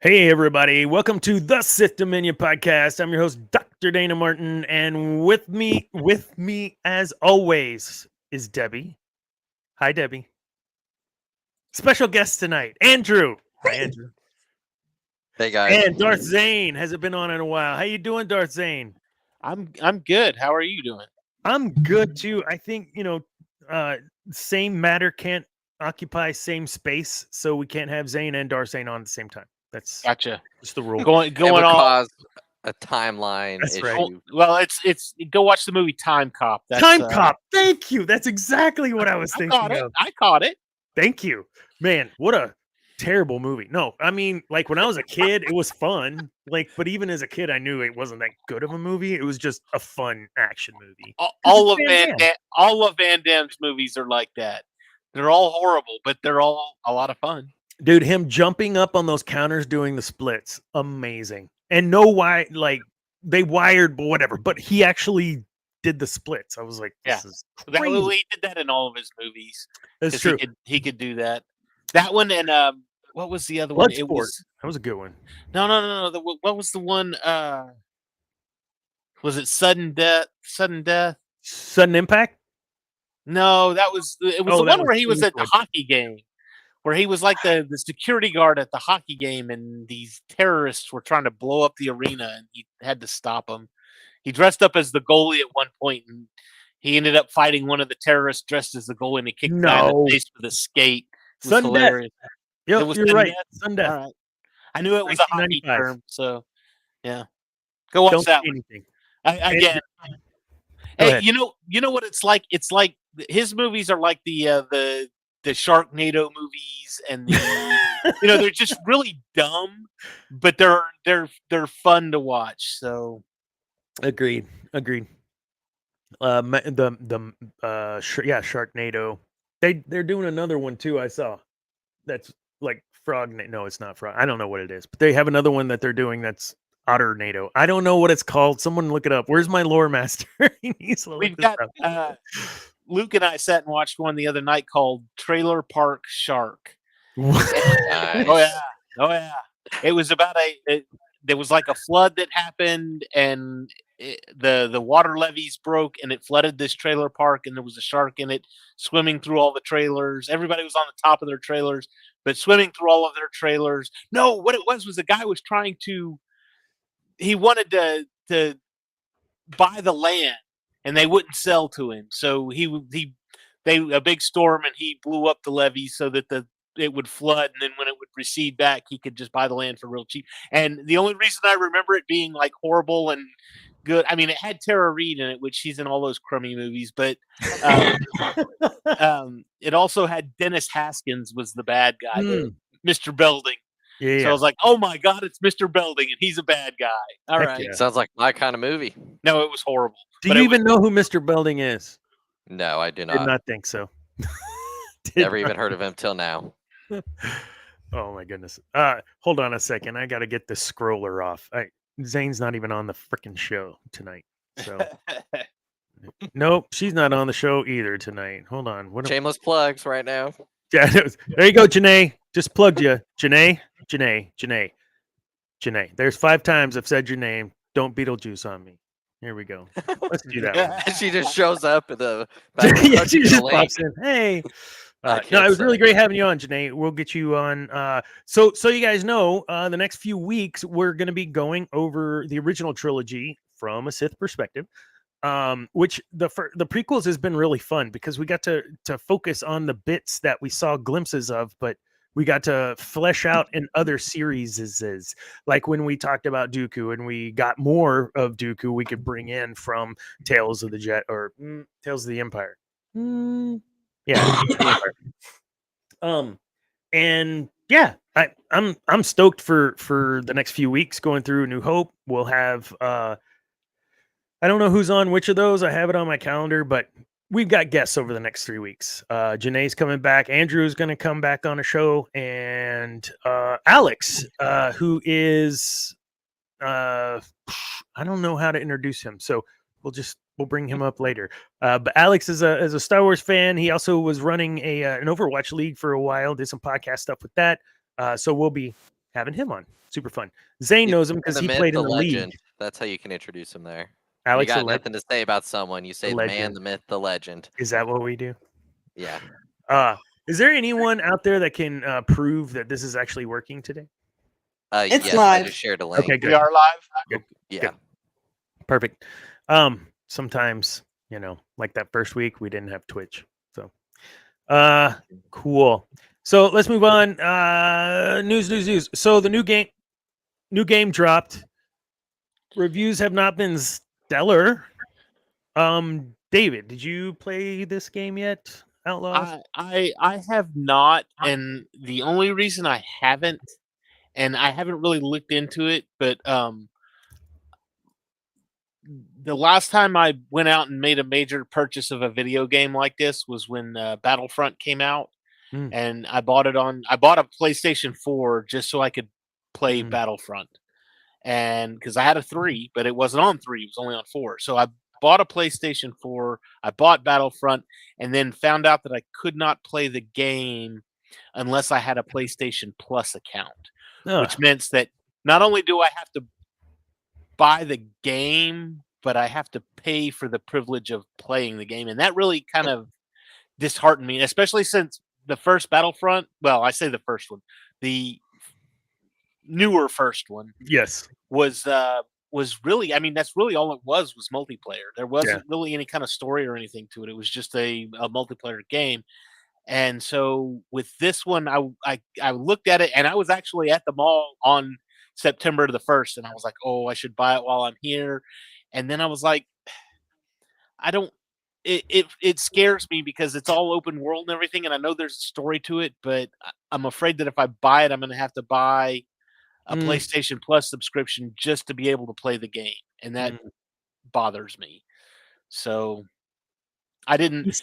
Hey everybody, welcome to the Sith Dominion podcast. I'm your host, Dr. Dana Martin, and with me as always is Debbie. Hi Debbie. Special guest tonight, Andrew. Hi Andrew. Hey guys. And Darth Zane hasn't been on in a while. How you doing, Darth Zane? I'm good. How are you doing? I'm good too. I think, same matter can't occupy same space, so we can't have Zane and Darth Zane on at the same time. That's Gotcha. just the rule. Going It would on. cause a timeline That's issue. right. Well, it's go watch the movie Time Cop. Time Cop. Thank you. That's exactly what I was thinking of. I caught it. Thank you. Man, what a terrible movie. No, I mean, like when I was a kid, it was fun. But even as a kid, I knew it wasn't that good of a movie. It was just a fun action movie. All of Van Damme's movies are like that. They're all horrible, but they're all a lot of fun. Dude, him jumping up on those counters doing the splits, amazing. And they wired whatever, but he actually did the splits. I was like, this is crazy. He did that in all of his movies. That's true. He could do that. That one and what was the other one? It was that was a good one. No. What was the one? Was it Sudden Death? Sudden Impact? No, it was the one where he was at the hockey game. Where he was like the security guard at the hockey game, and these terrorists were trying to blow up the arena, and he had to stop them. He dressed up as the goalie at one point, and he ended up fighting one of the terrorists dressed as the goalie, and he kicked him in the face with a skate. It was hilarious. Yep, you're right. Sudden Death. All right. I knew it was a hockey term, so yeah. Go watch that one. Again. Hey, you know what it's like? It's like his movies are like the Sharknado movies, and they're just really dumb, but they're fun to watch. So, agreed. Sharknado. They're doing another one too. I saw that's like Frog. No, it's not Frog. I don't know what it is, but they have another one that they're doing that's Otternado. I don't know what it's called. Someone look it up. Where's my lore master? We've got. Luke and I sat and watched one the other night called Trailer Park Shark. Nice. Oh yeah. It was about there was like a flood that happened, and the water levees broke, and it flooded this trailer park, and there was a shark in it swimming through all the trailers. Everybody was on the top of their trailers, but swimming through all of their trailers. No, what it was the guy was trying to. He wanted to buy the land, and they wouldn't sell to him. So a big storm, and he blew up the levee so that it would flood, and then when it would recede back, he could just buy the land for real cheap. And the only reason I remember it being like horrible and good, I mean, it had Tara Reid in it, which she's in all those crummy movies, but it also had Dennis Haskins was the bad guy, Mr. Belding. Yeah. So I was like, oh my God, it's Mr. Belding, and he's a bad guy. All right. Yeah. Sounds like my kind of movie. No, it was horrible. Do you even know who Mr. Belding is? No, I do not. Did not think so. Never even heard of him till now. Oh my goodness. Hold on a second. I got to get the scroller off. Zane's not even on the freaking show tonight. So nope, she's not on the show either tonight. Hold on. Shameless plugs right now. Yeah, there you go, Janae. Just plugged you. Janae. There's 5 times I've said your name. Don't Beetlejuice on me. Here we go. Let's do that. She just shows up at the yeah, she just pops in. Hey. No, it was really great having you on, Janae. We'll get you on. So you guys know, the next few weeks we're going to be going over the original trilogy from a Sith perspective. Which the prequels has been really fun because we got to focus on the bits that we saw glimpses of, but we got to flesh out in other series, like when we talked about Dooku and we got more of Dooku we could bring in from Tales of the Jet or Tales of the Empire. Yeah. And yeah, I'm stoked for the next few weeks going through New Hope. We'll have I don't know who's on which of those. I have it on my calendar, but we've got guests over the next 3 weeks. Janae's coming back. Andrew's going to come back on a show, and Alex, who is I don't know how to introduce him, so we'll bring him up later. But Alex is a Star Wars fan. He also was running an Overwatch league for a while. Did some podcast stuff with that. So we'll be having him on. Super fun. Zane knows him because he played in the legend. league. That's how you can introduce him there. Alex, you got nothing to say about someone. You say the man, the myth, the legend. Is that what we do? Yeah. Is there anyone out there that can prove that this is actually working today? It's yes, live. I just shared a link. Okay, good. We are live. Good. Yeah. Good. Perfect. Sometimes, like that first week, we didn't have Twitch. So, cool. So let's move on. News. So the new game dropped. Reviews have not been stellar. David, did you play this game yet? Outlaws? I have not, and the only reason I haven't, and I haven't really looked into it, but the last time I went out and made a major purchase of a video game like this was when Battlefront came out, and I bought a PlayStation 4 just so I could play Battlefront, and because I had a 3, but it wasn't on 3; it was only on 4. So I bought a PlayStation 4, I bought Battlefront, and then found out that I could not play the game unless I had a PlayStation Plus account, which meant that not only do I have to buy the game, but I have to pay for the privilege of playing the game. And that really kind of disheartened me, especially since the first Battlefront, well, I say the first one, the newer first one, yes, was really, I mean, that's really all it was multiplayer. There wasn't really any kind of story or anything to it. It was just a multiplayer game. And so with this one, I looked at it, and I was actually at the mall on September the 1st, and I was like, oh, I should buy it while I'm here. And then I was like, it scares me because it's all open world and everything, and I know there's a story to it, but I'm afraid that if I buy it, I'm going to have to buy a PlayStation Plus subscription just to be able to play the game, and that bothers me. So I didn't.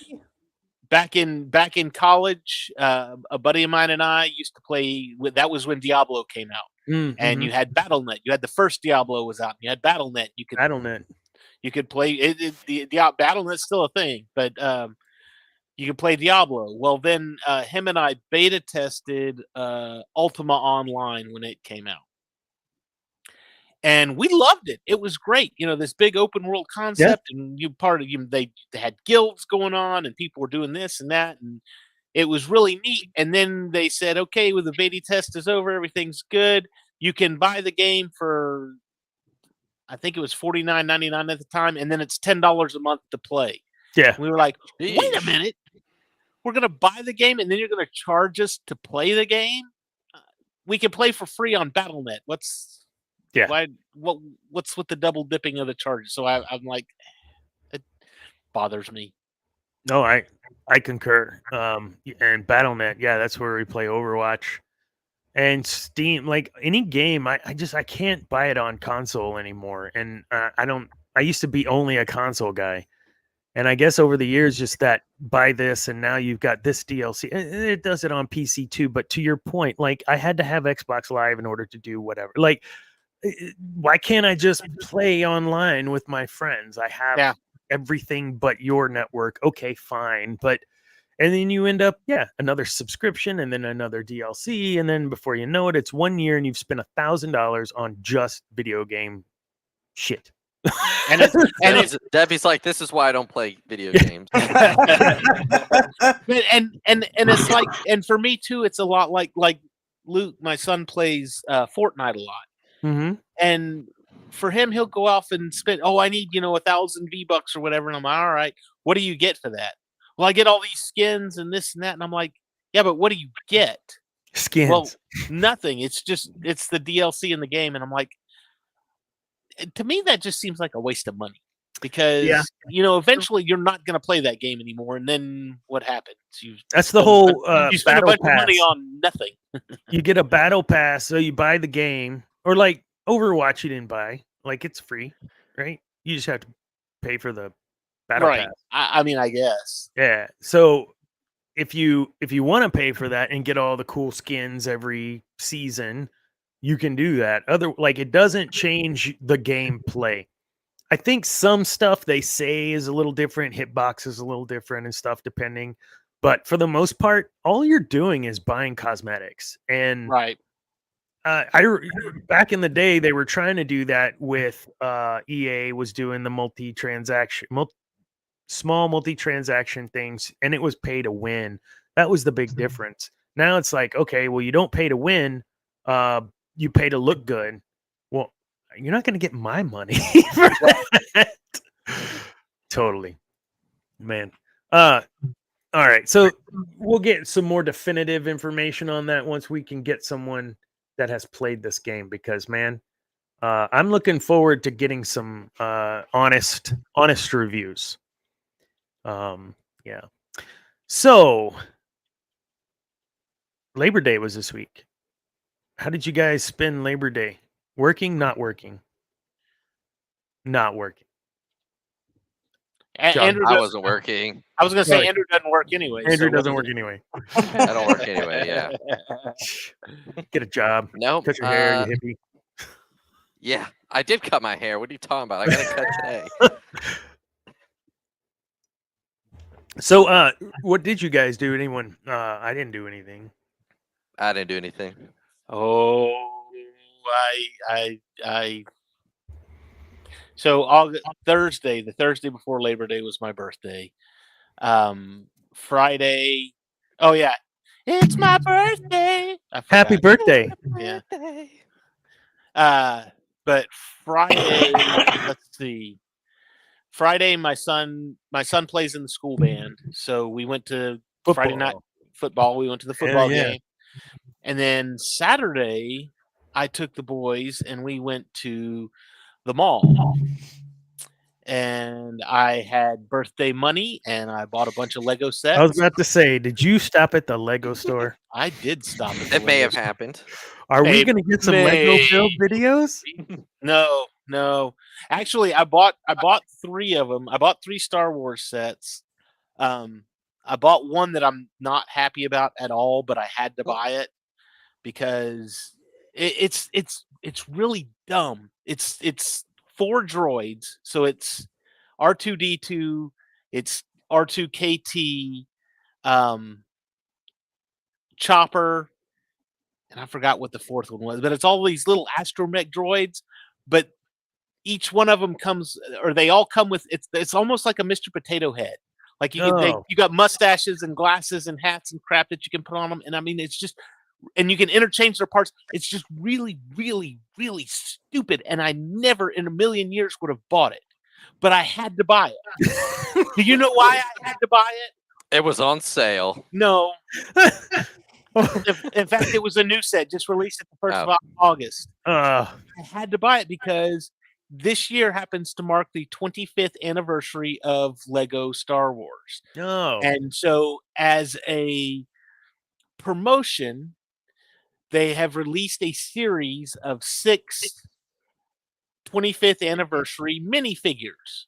Back in college, a buddy of mine and I used to play with. That was when Diablo came out, and you had BattleNet. You had the first Diablo was out. And you had BattleNet. You could play it. The BattleNet's still a thing, but you could play Diablo. Well, then him and I beta tested Ultima Online when it came out, and we loved it. It was great. This big open world concept, and they had guilds going on, and people were doing this and that, and it was really neat. And then they said, okay, well, the beta test is over, everything's good. You can buy the game for, I think it was $49.99 at the time, and then it's $10 a month to play. Yeah, we were like, wait a minute, we're gonna buy the game, and then you're gonna charge us to play the game? We can play for free on BattleNet. What's with the double dipping of the charges? So I'm like, it bothers me. No, I concur. And BattleNet, that's where we play Overwatch and Steam. Like any game, I can't buy it on console anymore. And I used to be only a console guy, and I guess over the years, just that buy this, and now you've got this DLC. It does it on PC too. But to your point, like I had to have Xbox Live in order to do whatever. Like, why can't I just play online with my friends? I have everything but your network. Okay, fine. And then you end up, another subscription, and then another DLC. And then before you know it, it's 1 year and you've spent $1,000 on just video game shit. And Debbie's like, this is why I don't play video games. and it's like, and for me too, it's a lot like Luke, my son plays Fortnite a lot. Mm-hmm. And for him, he'll go off and spend, I need, 1,000 V-Bucks or whatever. And I'm like, all right, what do you get for that? Well, I get all these skins and this and that. And I'm like, yeah, but what do you get? Skins. Well, nothing. It's the DLC in the game. And I'm like, to me, that just seems like a waste of money because, eventually you're not going to play that game anymore. And then what happens? That's the whole you spend a bunch of money on nothing. You get a battle pass, so you buy the game. Or like Overwatch, you didn't buy. Like it's free, right? You just have to pay for the battle pass. I mean, I guess. Yeah. So if you want to pay for that and get all the cool skins every season, you can do that. It doesn't change the gameplay. I think some stuff they say is a little different. Hitbox is a little different and stuff depending. But for the most part, all you're doing is buying cosmetics. And back in the day they were trying to do that with EA was doing the small multi-transaction things, and it was pay to win. That was the big difference. Now it's like, okay, well, you don't pay to win, you pay to look good. Well, you're not going to get my money for that. Totally, man. All right, so we'll get some more definitive information on that once we can get someone that has played this game, because man, I'm looking forward to getting some honest reviews. Yeah. So Labor Day was this week. How did you guys spend Labor Day? Working, not working? Not working. Andrew I wasn't working. I was going to say Andrew doesn't work anyway. Andrew doesn't work anyway. I don't work anyway. Yeah. Get a job. No. Cut your hair, you hippie. Yeah, I did cut my hair. What are you talking about? I got to cut today. So, what did you guys do? Anyone? I didn't do anything. I didn't do anything. Oh, So Thursday, the Thursday before Labor Day was my birthday. Friday, oh yeah, it's my birthday. Happy birthday! Yeah. But Friday, let's see. Friday, my son plays in the school band, so we went to Friday night football. We went to the football game, and then Saturday, I took the boys and we went to the mall. And I had birthday money, and I bought a bunch of Lego sets. I was about to say, did you stop at the Lego store? I did stop at the It may have happened. Are we going to get some Lego build videos? No. Actually, I bought 3 of them. I bought 3 Star Wars sets. I bought one that I'm not happy about at all, but I had to buy it because it's really dumb. It's 4 droids, so it's R2D2, it's R2KT, Chopper, and I forgot what the 4th one was, but it's all these little astromech droids, but each one of them they all come with, it's almost like a Mr. Potato Head. Like you got mustaches and glasses and hats and crap that you can put on them, and I mean, it's just, and you can interchange their parts. It's just really, really, really stupid. And I never in a million years would have bought it, but I had to buy it. Do you know why I had to buy it? It was on sale. No. In fact, it was a new set just released at the 1st of August. I had to buy it because this year happens to mark the 25th anniversary of Lego Star Wars. And so as a promotion, they have released a series of 6 25th anniversary minifigures.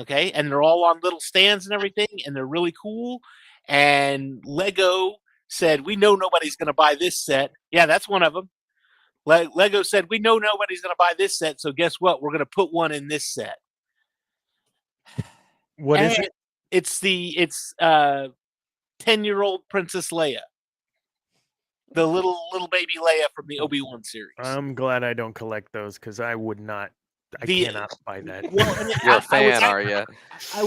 Okay, and they're all on little stands and everything, and they're really cool. And Lego said, "We know nobody's going to buy this set." Yeah, that's one of them. Lego said, "We know nobody's going to buy this set, so guess what? We're going to put one in this set." What is it? It's 10-year-old Princess Leia. The little baby Leia from the Obi-Wan series. I'm glad I don't collect those because I would not. I cannot buy that. Well, you're a fan, are you? I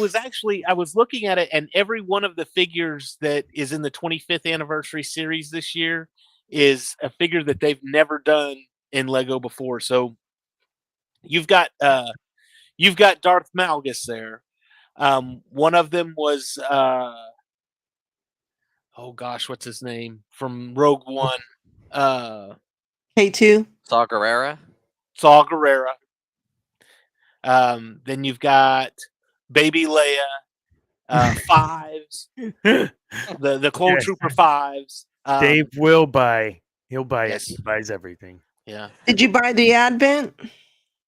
was looking at it, and every one of the figures that is in the 25th anniversary series this year is a figure that they've never done in Lego before. So you've got Darth Malgus there. One of them was oh gosh, what's his name from Rogue One? K2. Saw Gerrera. Then you've got Baby Leia, Fives, the Clone Trooper Fives. Dave will buy. He'll buy Yes. it. He buys everything. Yeah. Did you buy the Advent?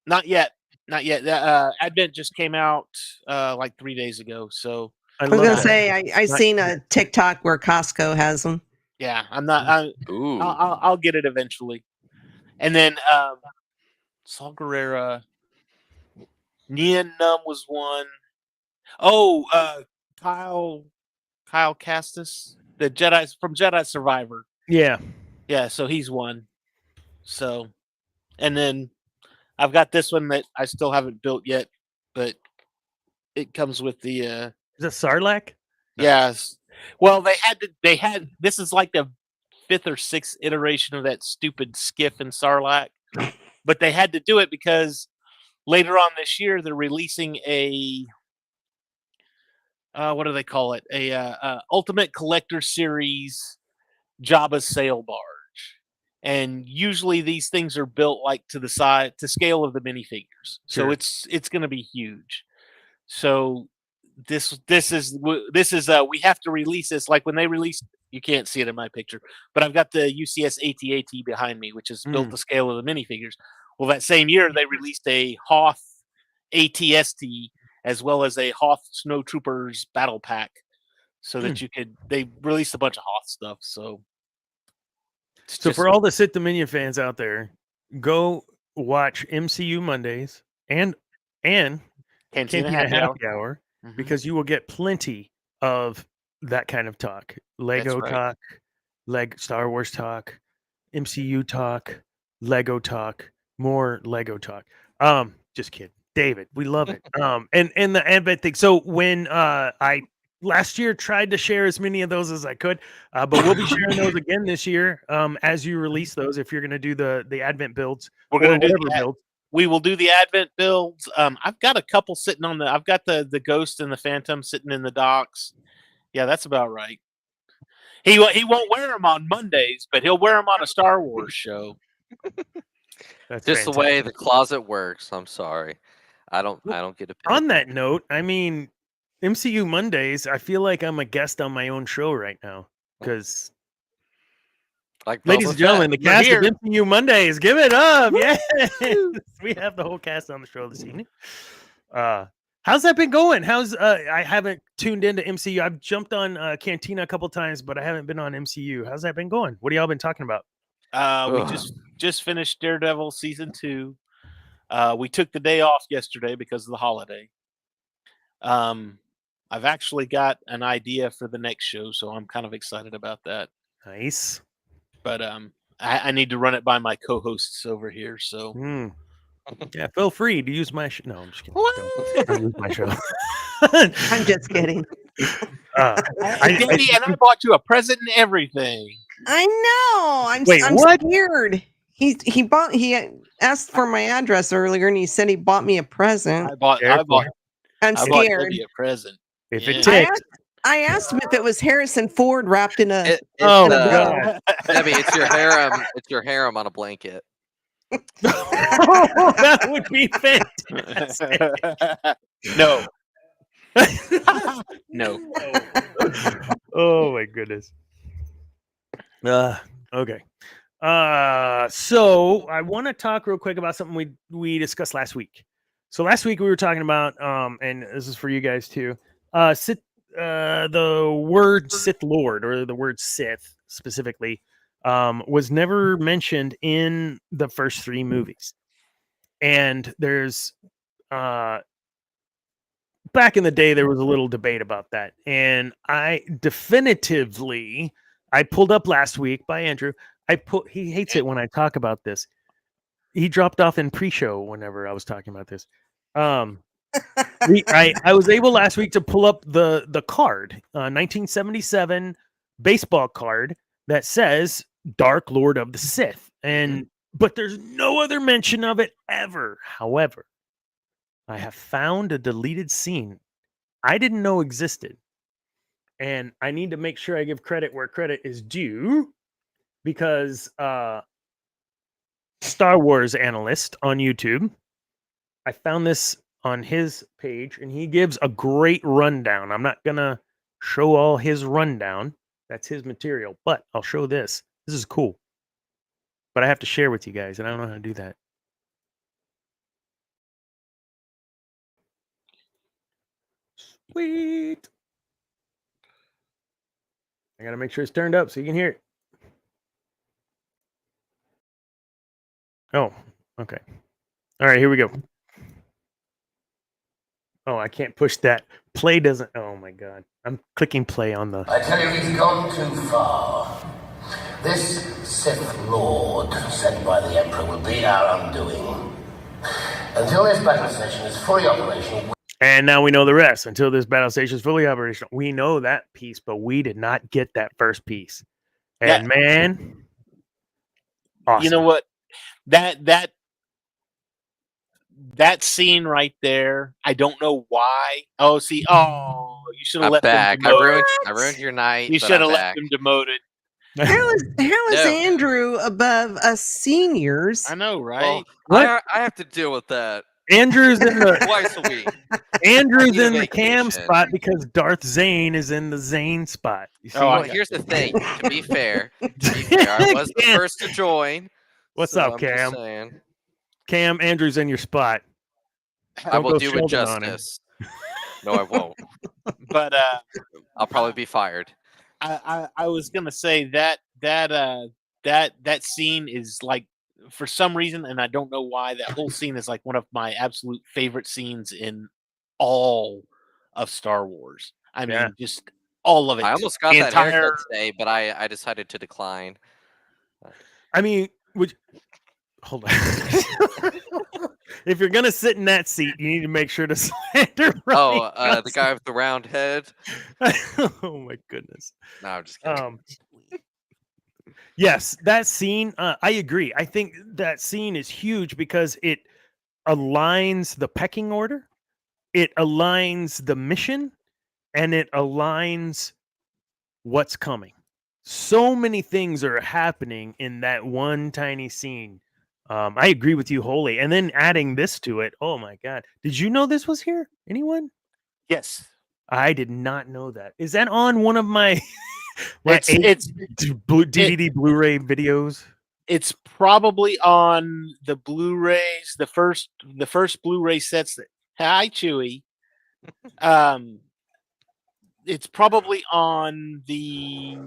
Not yet. Advent just came out like 3 days ago. So I was gonna say I seen a TikTok where Costco has them. yeah, I'll get it eventually. And then Saw Gerrera, Nien Num was one. Oh, Kyle Kestis, the Jedi from Jedi Survivor. Yeah. Yeah, so he's one. So, and then I've got this one that I still haven't built yet, but it comes with the Is that Sarlacc? yes. Well, they had this is like the 5th or 6th iteration of that stupid skiff in Sarlacc, but they had to do it because later on this year they're releasing a what do they call it? A Ultimate Collector Series Jabba's sail barge. And usually these things are built like to the side to scale of the minifigures. So Sure. it's going to be huge. So this is we have to release this like when they released, you can't see it in my picture, but I've got the UCS AT-AT behind me, which is built to scale of the minifigures. Well, that same year they released a Hoth ATST as well as a Hoth Snowtroopers battle pack, so that they released a bunch of Hoth stuff. So for all the Sith Dominion fans out there, go watch MCU Mondays and Cantina Happy Hour, because you will get plenty of that kind of talk. Lego talk, Star Wars talk, MCU talk, Lego talk, more Lego talk. Just kidding. David, we love it. And the Advent thing. So when I last year tried to share as many of those as I could, but we'll be sharing those again this year as you release those. If you're going to do the Advent builds, we're going to do whatever builds. We will do the Advent builds. I've got a couple sitting on I've got the Ghost and the Phantom sitting in the docks. Yeah, that's about right. He won't wear them on Mondays, but he'll wear them on a Star Wars show. That's just fantastic. The way the closet works. I'm sorry. I don't get a pick. On that note, I mean, MCU Mondays, I feel like I'm a guest on my own show right now because, ladies and gentlemen, the cast of MCU Mondays, give it up! Yes, we have the whole cast on the show this evening. How's that been going? I haven't tuned into MCU. I've jumped on Cantina a couple times, but I haven't been on MCU. How's that been going? What have y'all been talking about? We just finished Daredevil season 2. We took the day off yesterday because of the holiday. I've actually got an idea for the next show, so I'm kind of excited about that. Nice. But I need to run it by my co-hosts over here. So yeah, feel free to use my show. No, I'm just kidding. Don't use my show. I'm just kidding. I bought you a present and everything. I know. I'm scared. He asked for my address earlier, and he said he bought me a present. I'm scared. A present. If it takes. I asked him if it was Harrison Ford wrapped in a. God! Debbie, it's your harem. It's your harem on a blanket. That would be fantastic. No. No. Oh my goodness. Okay. So I want to talk real quick about something we discussed last week. So last week we were talking about, and this is for you guys too, the word Sith Lord, or the word Sith specifically, was never mentioned in the first 3 movies. And there's, back in the day, there was a little debate about that. And I pulled up last week by Andrew. He hates it when I talk about this. He dropped off in pre-show whenever I was talking about this. I was able last week to pull up the card, 1977 baseball card that says Dark Lord of the Sith, but there's no other mention of it ever. However, I have found a deleted scene I didn't know existed, and I need to make sure I give credit where credit is due, because Star Wars analyst on YouTube, I found this on his page, and he gives a great rundown. I'm not gonna show all his rundown. That's his material, but I'll show this. This is cool. But I have to share with you guys, and I don't know how to do that. Sweet. I gotta make sure it's turned up so you can hear it. Oh, okay. All right, here we go. Oh, I can't push that. Play doesn't. Oh my God. I'm clicking play on the. I tell you, he's gone too far. This Sith Lord sent by the Emperor will be our undoing. Until this battle station is fully operational. And now we know the rest. Until this battle station is fully operational. We know that piece, but we did not get that first piece. And man, awesome. You know what? That scene right there, I don't know why. You should have left him demoted. I ruined your night. You should have left him demoted. How is Andrew above us seniors? I know, right? Well, I have to deal with that. Andrew's in the twice a week. Andrew's in the Cam spot because Darth Zane is in the Zane spot. You see? Well, here's the thing. To be fair, I was the first to join. What's up, Cam? Cam, Andrew's in your spot. I will do it justice. No, I won't. But I'll probably be fired. I was gonna say that scene is like, for some reason, and I don't know why, that whole scene is like one of my absolute favorite scenes in all of Star Wars. I mean, just all of it. I almost got that haircut today, but I decided to decline. I mean, hold on. If you're gonna sit in that seat, you need to make sure to slander. The guy with the round head. Oh my goodness. No, I'm just kidding. Yes, that scene. I agree. I think that scene is huge because it aligns the pecking order, it aligns the mission, and it aligns what's coming. So many things are happening in that one tiny scene. I agree with you wholly. And then adding this to it. Oh my God. Did you know this was here? Anyone? Yes. I did not know that. Is that on one of my it's DVD Blu-ray videos? It's probably on the Blu-rays, the first Blu-ray sets that hi Chewie. It's probably on the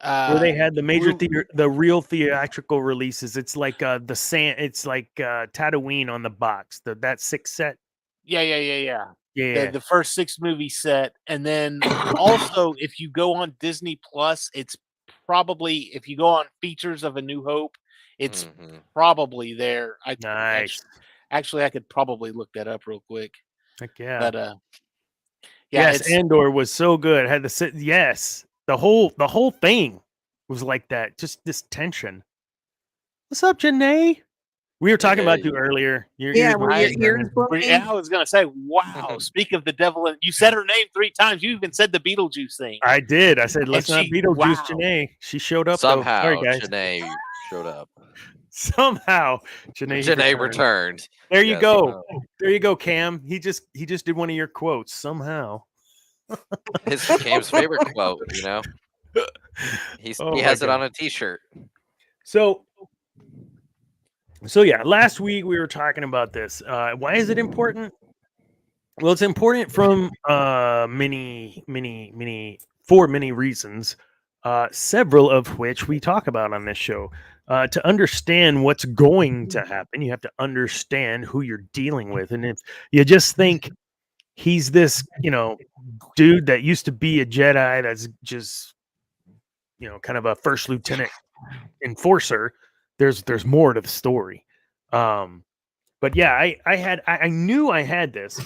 where they had the major the real theatrical releases. It's like it's like Tatooine on the box. That 6 set. Yeah. The first 6 movie set, and then also if you go on Disney Plus, it's probably, if you go on features of A New Hope, it's probably there. Nice. Actually, I could probably look that up real quick. Heck yeah. But yes, Andor was so good. I had to sit. Yes, the whole thing was like that. Just this tension. What's up, Janae? We were talking about you earlier. I was gonna say, wow. Speak of the devil, and you said her name 3 times. You even said the Beetlejuice thing. I did. I said, let's not Beetlejuice Janae. She showed up somehow. Sorry, guys. Janae showed up. Somehow Janae returned. There you go. There you go, Cam. He just did one of your quotes somehow. Cam's favorite quote, you know. He has it on a t-shirt. So yeah, last week we were talking about this. Why is it important? Well, it's important from for many reasons, several of which we talk about on this show. To understand what's going to happen, you have to understand who you're dealing with. And if you just think he's this, dude that used to be a Jedi that's just, kind of a first lieutenant enforcer, there's more to the story. But yeah, I knew I had this,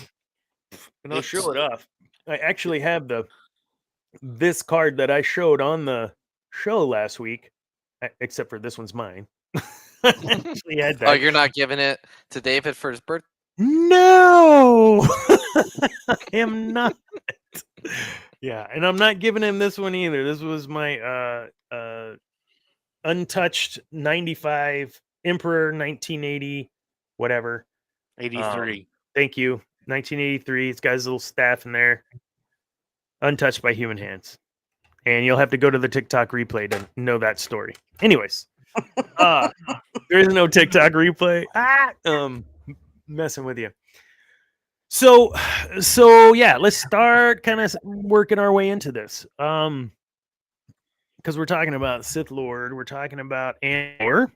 and I'll show it off. I actually have this card that I showed on the show last week, except for this one's mine. Actually had that. Oh, you're not giving it to David for his birthday? No, I am not. Yeah, and I'm not giving him this one either. This was my untouched 95 Emperor 1980 whatever 83. Thank you. 1983. It's got his little staff in there, untouched by human hands. And you'll have to go to the TikTok replay to know that story. Anyways, there is no TikTok replay. Messing with you. So yeah, let's start kind of working our way into this. Because we're talking about Sith Lord, we're talking about Andor.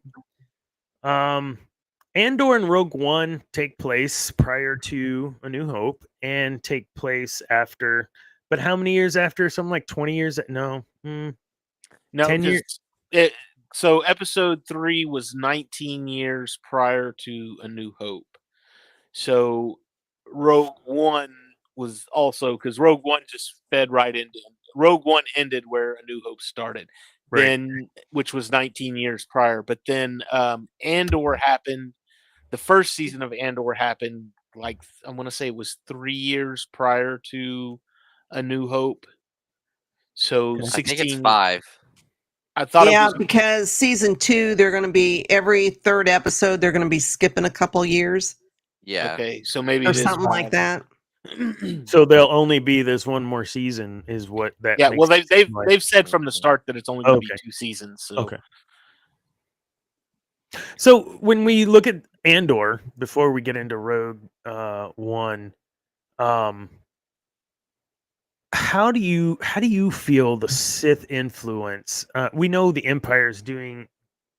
Andor and Rogue One take place prior to A New Hope and take place after. But how many years after? Something like 20 years? No. No, 10 years. So episode 3 was 19 years prior to A New Hope. So Rogue One was also, because Rogue One just fed right into Rogue One ended where A New Hope started, Right. then which was 19 years prior. But then Andor happened. The first season of Andor happened, like I want to say it was 3 years prior to A New Hope. So 16. I think it's 5. I thought yeah, it was because season 2, they're going to be every third episode. They're going to be skipping a couple years. Yeah. Okay, so maybe or something like that. So there'll only be this one more season, is what that. Yeah, makes well, it they've said from the start that it's only going to be 2 seasons. So. Okay. So when we look at Andor, before we get into Rogue One, how do you feel the Sith influence? We know the Empire's doing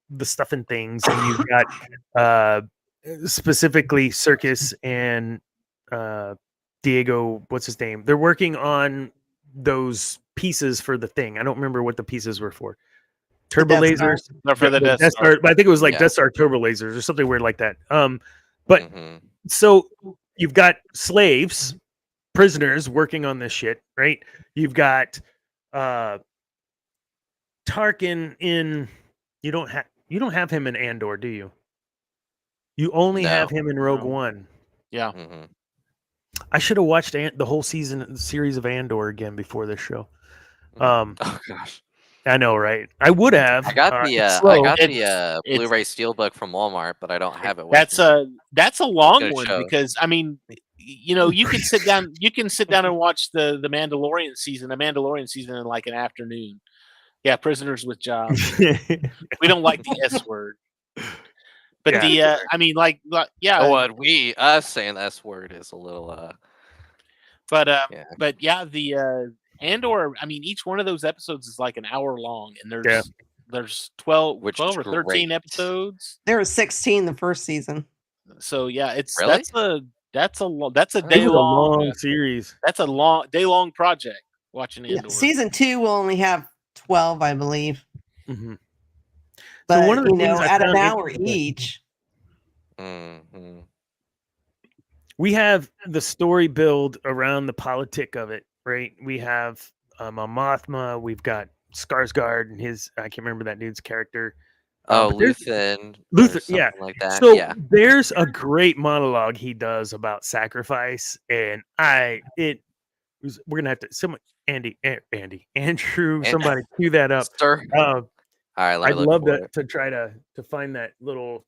the stuff and things, and you've got specifically Circus and Diego, what's his name? They're working on those pieces for the thing. I don't remember what the pieces were for. Turbo lasers. They're for the Death Star. I think it was like Death Star turbo lasers or something weird like that. But so you've got slaves, prisoners working on this shit, right? You've got Tarkin in. You don't have him in Andor, do you? You only have him in Rogue One. Yeah. I should have watched the whole series of Andor again before this show. Oh gosh. I know, right? I would have. I got the Blu-ray Steelbook from Walmart, but I don't have it. That's a long one because I mean, you can sit down. You can sit down and watch the Mandalorian season. The Mandalorian season in like an afternoon. Yeah, prisoners with jobs. We don't like the S word, but I mean, yeah. Oh, what us saying the S word is a little. But the Andor, I mean, each one of those episodes is like an hour long, and there's 12 or 13 episodes. There were 16 the first season. So yeah, really? that's a day long series. That's a day long project watching Andor. Season 2 will only have 12, I believe. Mm-hmm. But so one of the at an hour each. Mm-hmm. We have the story build around the politic of it, right? We have Mothma, we've got Skarsgård and his, I can't remember that dude's character. Luthan, yeah. Like that. So there's a great monologue he does about sacrifice, and we're gonna have to Andrew, somebody cue that up. Sir. All right, I'd love to try to find that little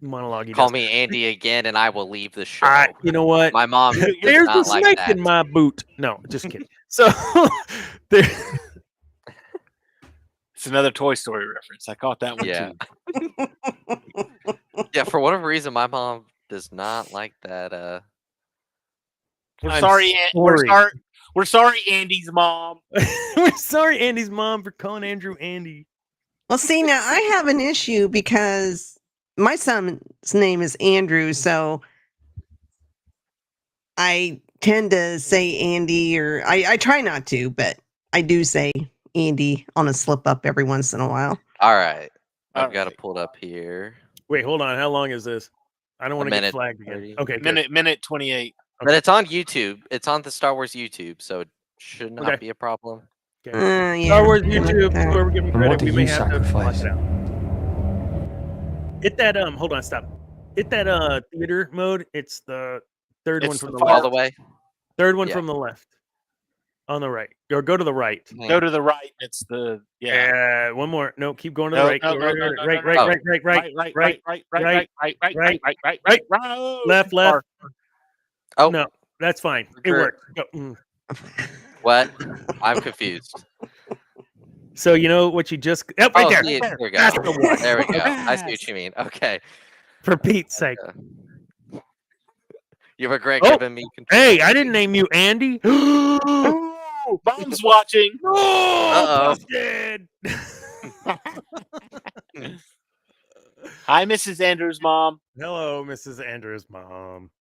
monologue. He Call does. me Andy again, and I will leave the show. You know what? My mom. There's a like snake that. in my boot. No, just kidding. So there. It's another Toy Story reference. I caught that one too. Yeah, for whatever reason, my mom does not like that. We're sorry. We're sorry, Andy's mom. We're sorry, Andy's mom, for calling Andrew Andy. Well, see, now I have an issue because my son's name is Andrew, so I tend to say Andy, or I try not to, but I do say Andy on a slip up every once in a while. All right. I've got it pulled up here. Wait, hold on. How long is this? I don't want to get flagged again. 30. Okay, minute 28. Okay. But it's on YouTube. It's on the Star Wars YouTube, so it should not be a problem. Okay. Star Wars YouTube, whoever give me credit, we may have to flash it out. Hit that hold on, stop. Hit that theater mode. It's the third one from the left. All the way. Third one from the left. On the right. Or go to the right. Go to the right. It's the one more. No, keep going to the right. Right. Left. Oh no, that's fine. It worked. What? I'm confused. So you know what you just right there. There we go. There we go. I see what you mean. Okay. For Pete's sake. You have a great giving me control. Hey, I didn't name you Andy. Mom's watching. Oh, busted. Hi, Mrs. Andrews' mom. Hello, Mrs. Andrews' mom.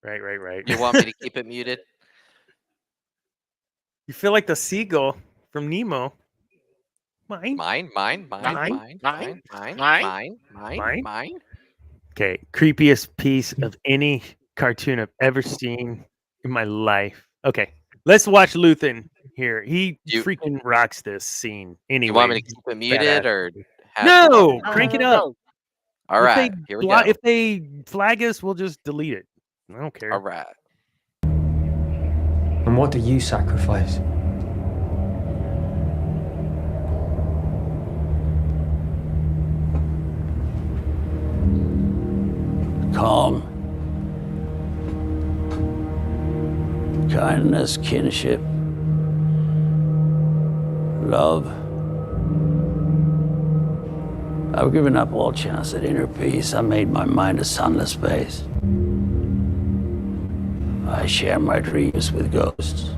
Right. You want me to keep it muted? You feel like the seagull from Nemo. Mine. Okay, creepiest piece of any cartoon I've ever seen in my life. Okay, let's watch Luthan here. He freaking rocks this scene. Anyway, you want me to keep it muted or no? Crank it up. All right, here we go. If they flag us, we'll just delete it. I don't care. All right. And what do you sacrifice? Calm, kindness, kinship, love. I've given up all chance at inner peace. I made my mind a sunless space. I share my dreams with ghosts.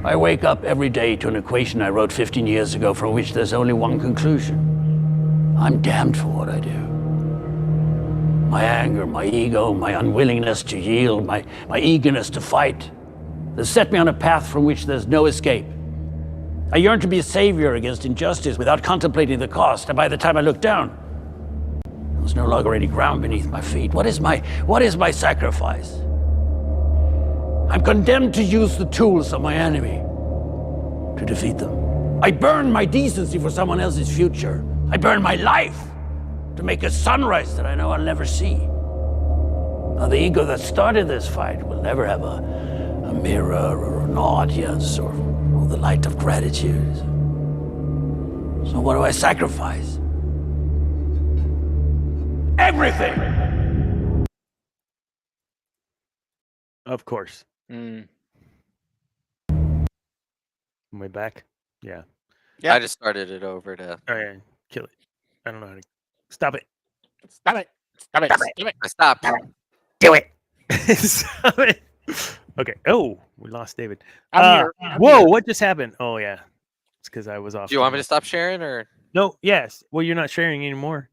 I wake up every day to an equation I wrote 15 years ago from which there's only one conclusion. I'm damned for what I do. My anger, my ego, my unwillingness to yield, my eagerness to fight, they set me on a path from which there's no escape. I yearn to be a savior against injustice without contemplating the cost, and by the time I look down, there was no longer any ground beneath my feet. What is my sacrifice? I'm condemned to use the tools of my enemy to defeat them. I burn my decency for someone else's future. I burn my life to make a sunrise that I know I'll never see. Now, the ego that started this fight will never have a mirror or an audience or the light of gratitude. So what do I sacrifice? Everything! Of course. Mm. Am I back? Yeah. I just started it over to. Oh yeah, kill it. I don't know how to stop it. Stop it. I stopped. Do it. Stop it. Okay. Oh, we lost David. I'm here. Whoa! What just happened? Oh yeah, it's because I was off. Do you want me to stop sharing or? No. Yes. Well, you're not sharing anymore.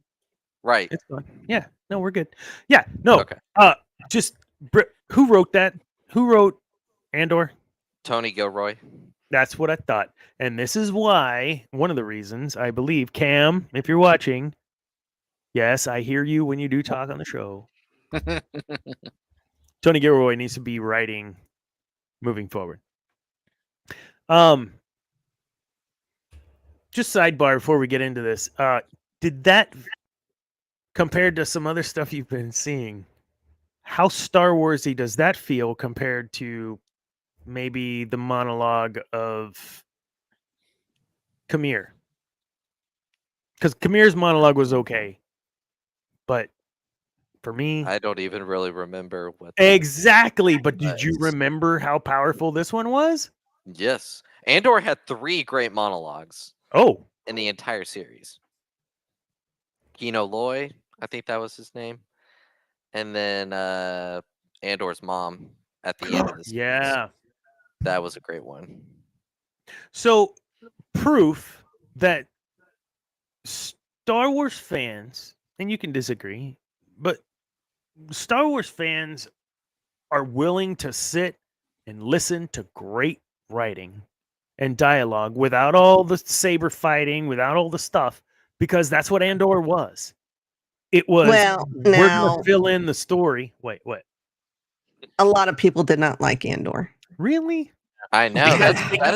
Right. It's fine. Yeah. No, we're good. Yeah. No. Okay. Just who wrote that? Who wrote Andor? Tony Gilroy. That's what I thought. And this is why, one of the reasons, I believe, Cam, if you're watching, yes, I hear you when you do talk on the show. Tony Gilroy needs to be writing moving forward. Just sidebar before we get into this. Did that, compared to some other stuff you've been seeing, how Star Warsy does that feel compared to maybe the monologue of Kamir? Because Kamir's monologue was okay, but for me, I don't even really remember what exactly. But did you remember how powerful this one was? Yes, Andor had 3 great monologues. Oh, in the entire series. Kino Loy, I think that was his name, and then Andor's mom at the end of the series. Yeah. That was a great one. So, proof that Star Wars fans, and you can disagree, but Star Wars fans are willing to sit and listen to great writing and dialogue without all the saber fighting, without all the stuff, because that's what Andor was. It was, we're going to fill in the story. Wait, what? A lot of people did not like Andor. Really? I know. It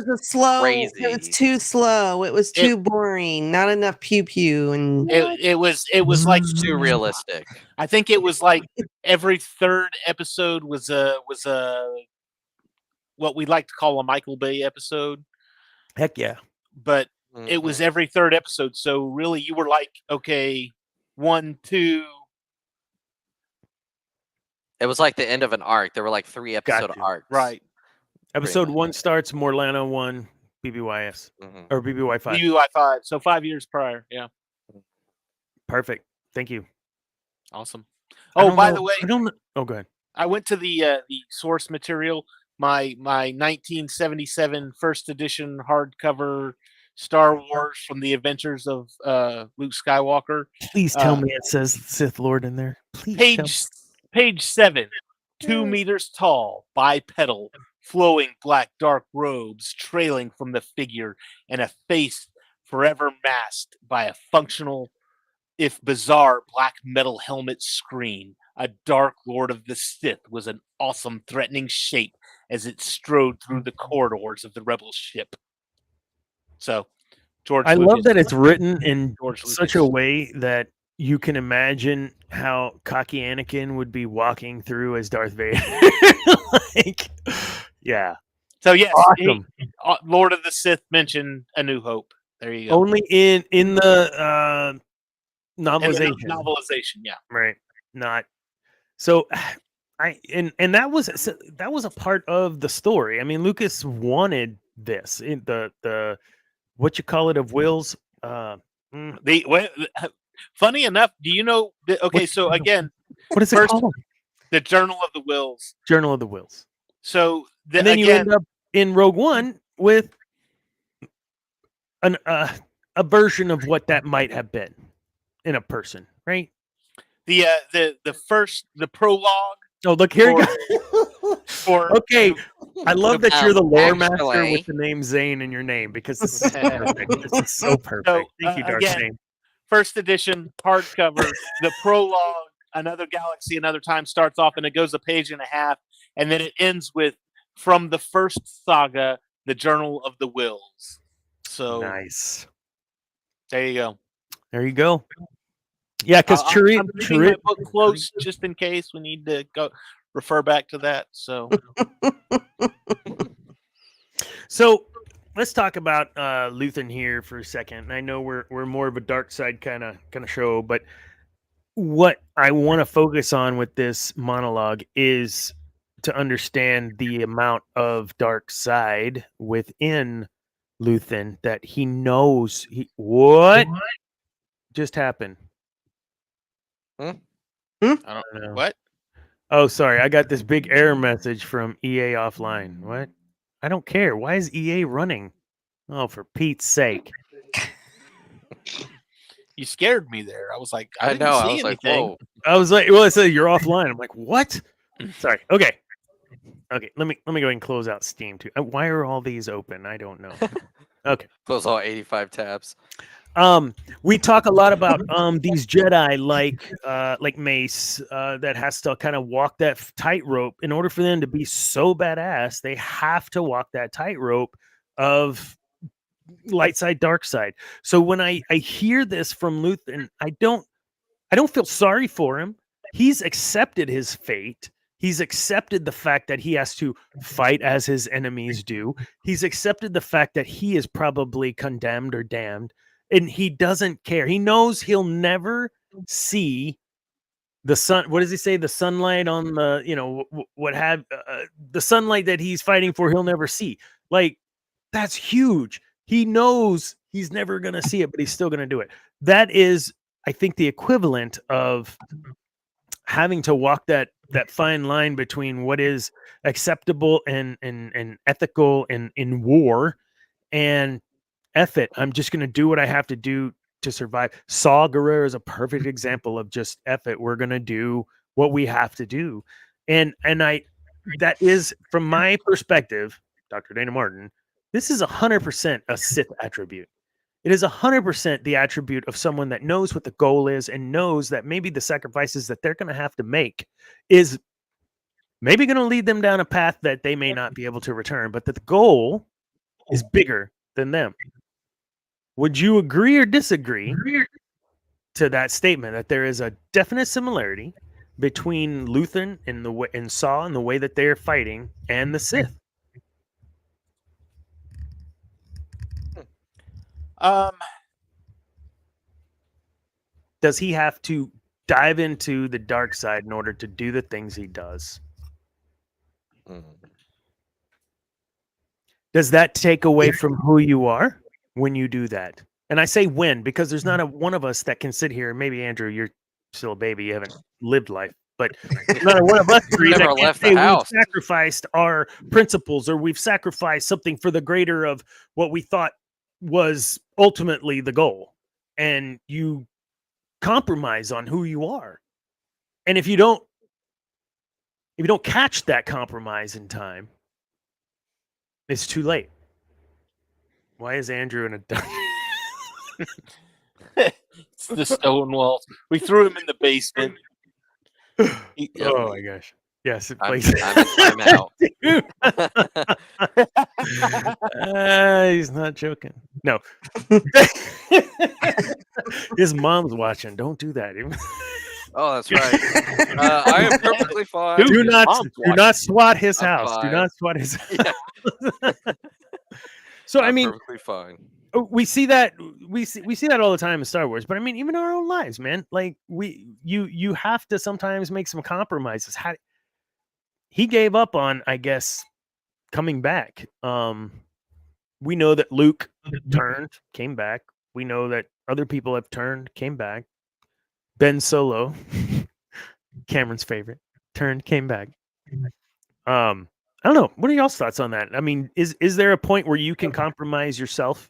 was slow. Crazy. It was too slow. It was too boring. Not enough pew pew, and it was like too realistic. I think it was like every third episode was a what we like to call a Michael Bay episode. Heck yeah! But it was every third episode, so really you were like, okay, 1, 2. It was like the end of an arc. There were like 3 episode arcs. Right. Episode 1 starts Morlana 1, BBYS, or BBY 5. BBY 5. So 5 years prior. Yeah. Perfect. Thank you. Awesome. Oh, by the way, go ahead. I went to the source material. My 1977 first edition hardcover Star Wars from the Adventures of Luke Skywalker. Please tell me it says Sith Lord in there. Please. Page 7, 2 meters tall, bipedal, flowing black dark robes trailing from the figure, and a face forever masked by a functional, if bizarre, black metal helmet screen. A dark Lord of the Sith was an awesome, threatening shape as it strode through the corridors of the rebel ship. So, George I Lucas, love that it's written in George such Lucas. a way that you can imagine how cocky Anakin would be walking through as Darth Vader. Like, yeah. So yes, Awesome. Lord of the Sith mentioned A New Hope. There you go. Only in the novelization. Novelization, yeah. Right. Not so and that was a part of the story. I mean, Lucas wanted this in the what you call it of Will's Funny enough, do you know okay, so again, what is it first, called? the Journal of the Wills. Journal of the Wills. So And then you end up in Rogue One with a version of what that might have been in a person, right? The prologue. Oh, look here you go. Okay, I love that you're the lore master with the name Zane in your name, because this is perfect. This is so perfect. So, Thank you, Dark again, Zane. First edition hardcover. The prologue, Another Galaxy, Another Time, starts off and it goes a page and a half, and then it ends with from the first saga, the Journal of the Wills. So nice. There you go. There you go. Yeah, because I'm keeping my book close just in case we need to go refer back to that. So, so let's talk about Luthan here for a second. I know we're more of a dark side kind of show, but what I want to focus on with this monologue is to understand the amount of dark side within Luthan that he knows. What just happened? I don't know. What? Oh, sorry. I got this big error message from EA offline. What? I don't care. Why is EA running? Oh, for Pete's sake. You scared me there. I was like, I didn't know. see I was anything. like, whoa. I was like, well, it said you're offline. I'm like, what? Sorry. Okay. Let me go ahead and close out Steam too. Why are all these open? I don't know. Okay. Close all 85 tabs. We talk a lot about these Jedi like Mace that has to kind of walk that tightrope. In order for them to be so badass, they have to walk that tightrope of light side, dark side. So when I hear this from Luthan, I don't feel sorry for him. He's accepted his fate. He's accepted the fact that he has to fight as his enemies do. He's accepted the fact that he is probably condemned or damned, and he doesn't care. He knows he'll never see the sun. What does he say? The sunlight on the, the sunlight that he's fighting for, he'll never see. Like, that's huge. He knows he's never going to see it, but he's still going to do it. That is, I think, the equivalent of having to walk that fine line between what is acceptable and ethical in war, and F it, I'm just going to do what I have to do to survive. Saw Gerrera is a perfect example of just F it. We're going to do what we have to do. And that is, from my perspective, Dr. Dana Martin, this is 100% a Sith attribute. It is 100% the attribute of someone that knows what the goal is and knows that maybe the sacrifices that they're going to have to make is maybe going to lead them down a path that they may not be able to return, but that the goal is bigger than them. Would you agree or disagree to that statement that there is a definite similarity between Luthan and Saw and the way that they're fighting and the Sith? Does he have to dive into the dark side in order to do the things he does? Does that take away from who you are when you do that? And I say when, because there's not one of us that can sit here. Maybe Andrew, you're still a baby, you haven't lived life, but not one of us three that can say we've sacrificed our principles or we've sacrificed something for the greater of what we thought was ultimately the goal. And you compromise on who you are. And if you don't catch that compromise in time, it's too late. Why is Andrew in a dungeon? It's the stone walls. We threw him in the basement. Oh my gosh. Yes, I'm please. in timeout. He's not joking. No. His mom's watching. Don't do that. Oh, that's right. I am perfectly fine. Do not swat his house. fine. Do not swat his house. So I'm I mean, perfectly fine. we see that all the time in Star Wars, but I mean, even in our own lives, man. Like you have to sometimes make some compromises. He gave up on, I guess, coming back. We know that Luke turned, came back. We know that other people have turned, came back. Ben Solo, Cameron's favorite, turned, came back. I don't know. What are y'all's thoughts on that? I mean, is there a point where you can compromise yourself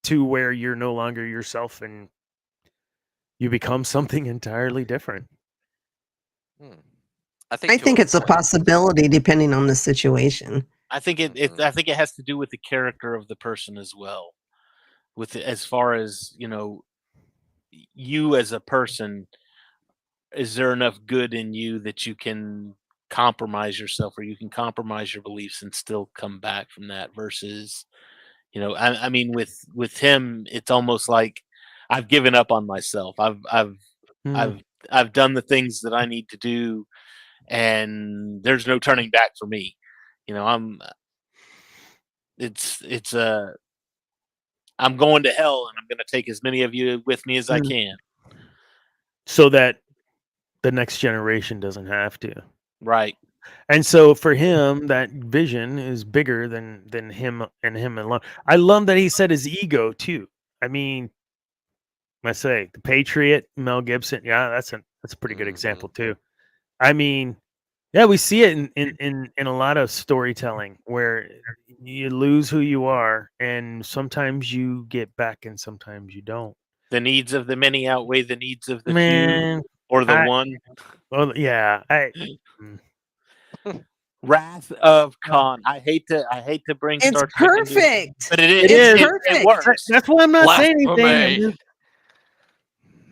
to where you're no longer yourself and you become something entirely different? I think it's a possibility depending on the situation. I think it has to do with the character of the person as well. With as far as you as a person, is there enough good in you that you can compromise yourself, or you can compromise your beliefs and still come back from that? Versus, I mean, with him, it's almost like I've given up on myself. I've done the things that I need to do, and there's no turning back for me. I'm going to hell, and I'm going to take as many of you with me as I can, so that the next generation doesn't have to. Right. And so for him, that vision is bigger than him and him alone. I love that he said his ego too. I mean, I say the Patriot, Mel Gibson. Yeah, that's a pretty good example too. I mean, yeah, we see it in a lot of storytelling where you lose who you are, and sometimes you get back, and sometimes you don't. The needs of the many outweigh the needs of the few, or the one. Well, yeah, Wrath of Khan. I hate to bring Star Trek perfect, but it is perfect. It works. That's why I'm not saying anything.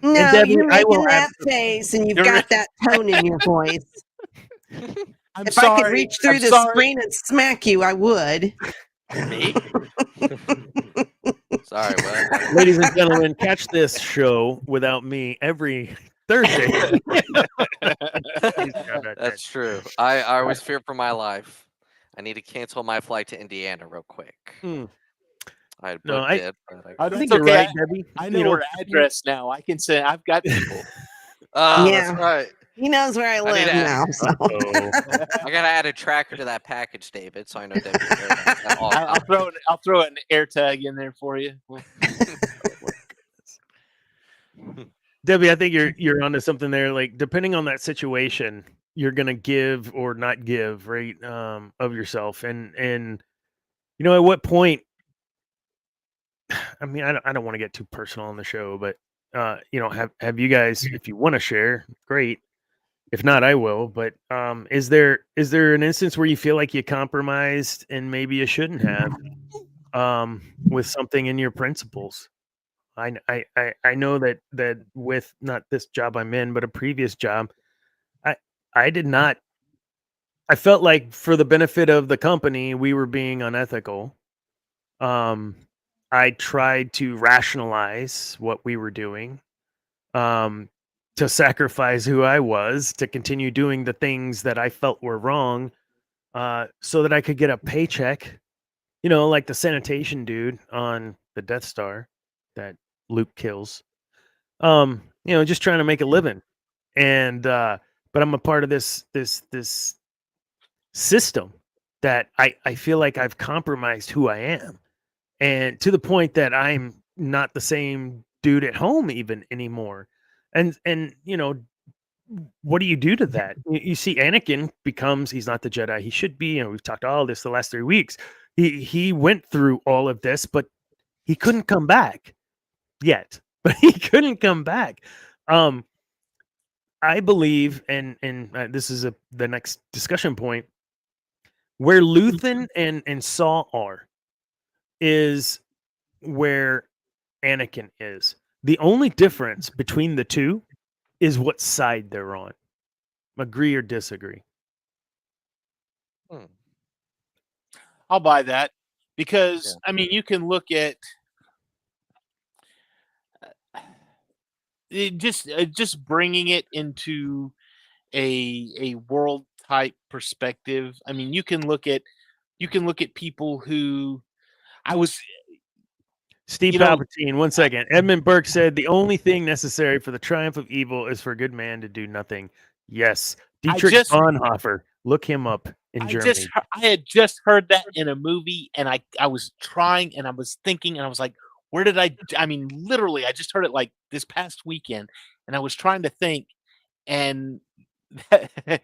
No, Debbie, you're making that face, and you've got that tone in your voice. If I could reach through the screen and smack you, I would. Me? Sorry, what? Ladies and gentlemen, catch this show without me every Thursday. That's true. I always fear for my life. I need to cancel my flight to Indiana real quick. I booked it. I think you're right, Debbie. I know her address now. I can say I've got people. That's right. He knows where I live now. So. I gotta add a tracker to that package, David, so I know Debbie. I'll throw an air tag in there for you. Debbie, I think you're onto something there. Like, depending on that situation, you're gonna give or not give, right? Of yourself, and at what point? I mean, I don't want to get too personal on the show, but have you guys, if you want to share, great. If not, I will. But is there an instance where you feel like you compromised and maybe you shouldn't have with something in your principles? I know that with not this job I'm in, but a previous job, I did not. I felt like for the benefit of the company, we were being unethical. I tried to rationalize what we were doing. To sacrifice who I was, to continue doing the things that I felt were wrong, so that I could get a paycheck, like the sanitation dude on the Death Star that Luke kills. Just trying to make a living. And but I'm a part of this system that I feel like I've compromised who I am. And to the point that I'm not the same dude at home even anymore. And what do you do to that? You see Anakin he's not the Jedi he should be, and we've talked all this the last 3 weeks. He went through all of this, but he couldn't come back yet. But he couldn't come back. I believe, and this is the next discussion point. Where Luthan and Saw are is where Anakin is. The only difference between the two is what side they're on. Agree or disagree? I'll buy that because I mean you can look at just bringing it into a world type perspective. I mean you can look at people who I was Steve Palpatine, 1 second. Edmund Burke said the only thing necessary for the triumph of evil is for a good man to do nothing. Yes. Dietrich Bonhoeffer. Look him up in Germany. I had just heard that in a movie, and I was trying, and I was thinking, and I was like, where did I mean, literally, I just heard it like this past weekend, and I was trying to think, and we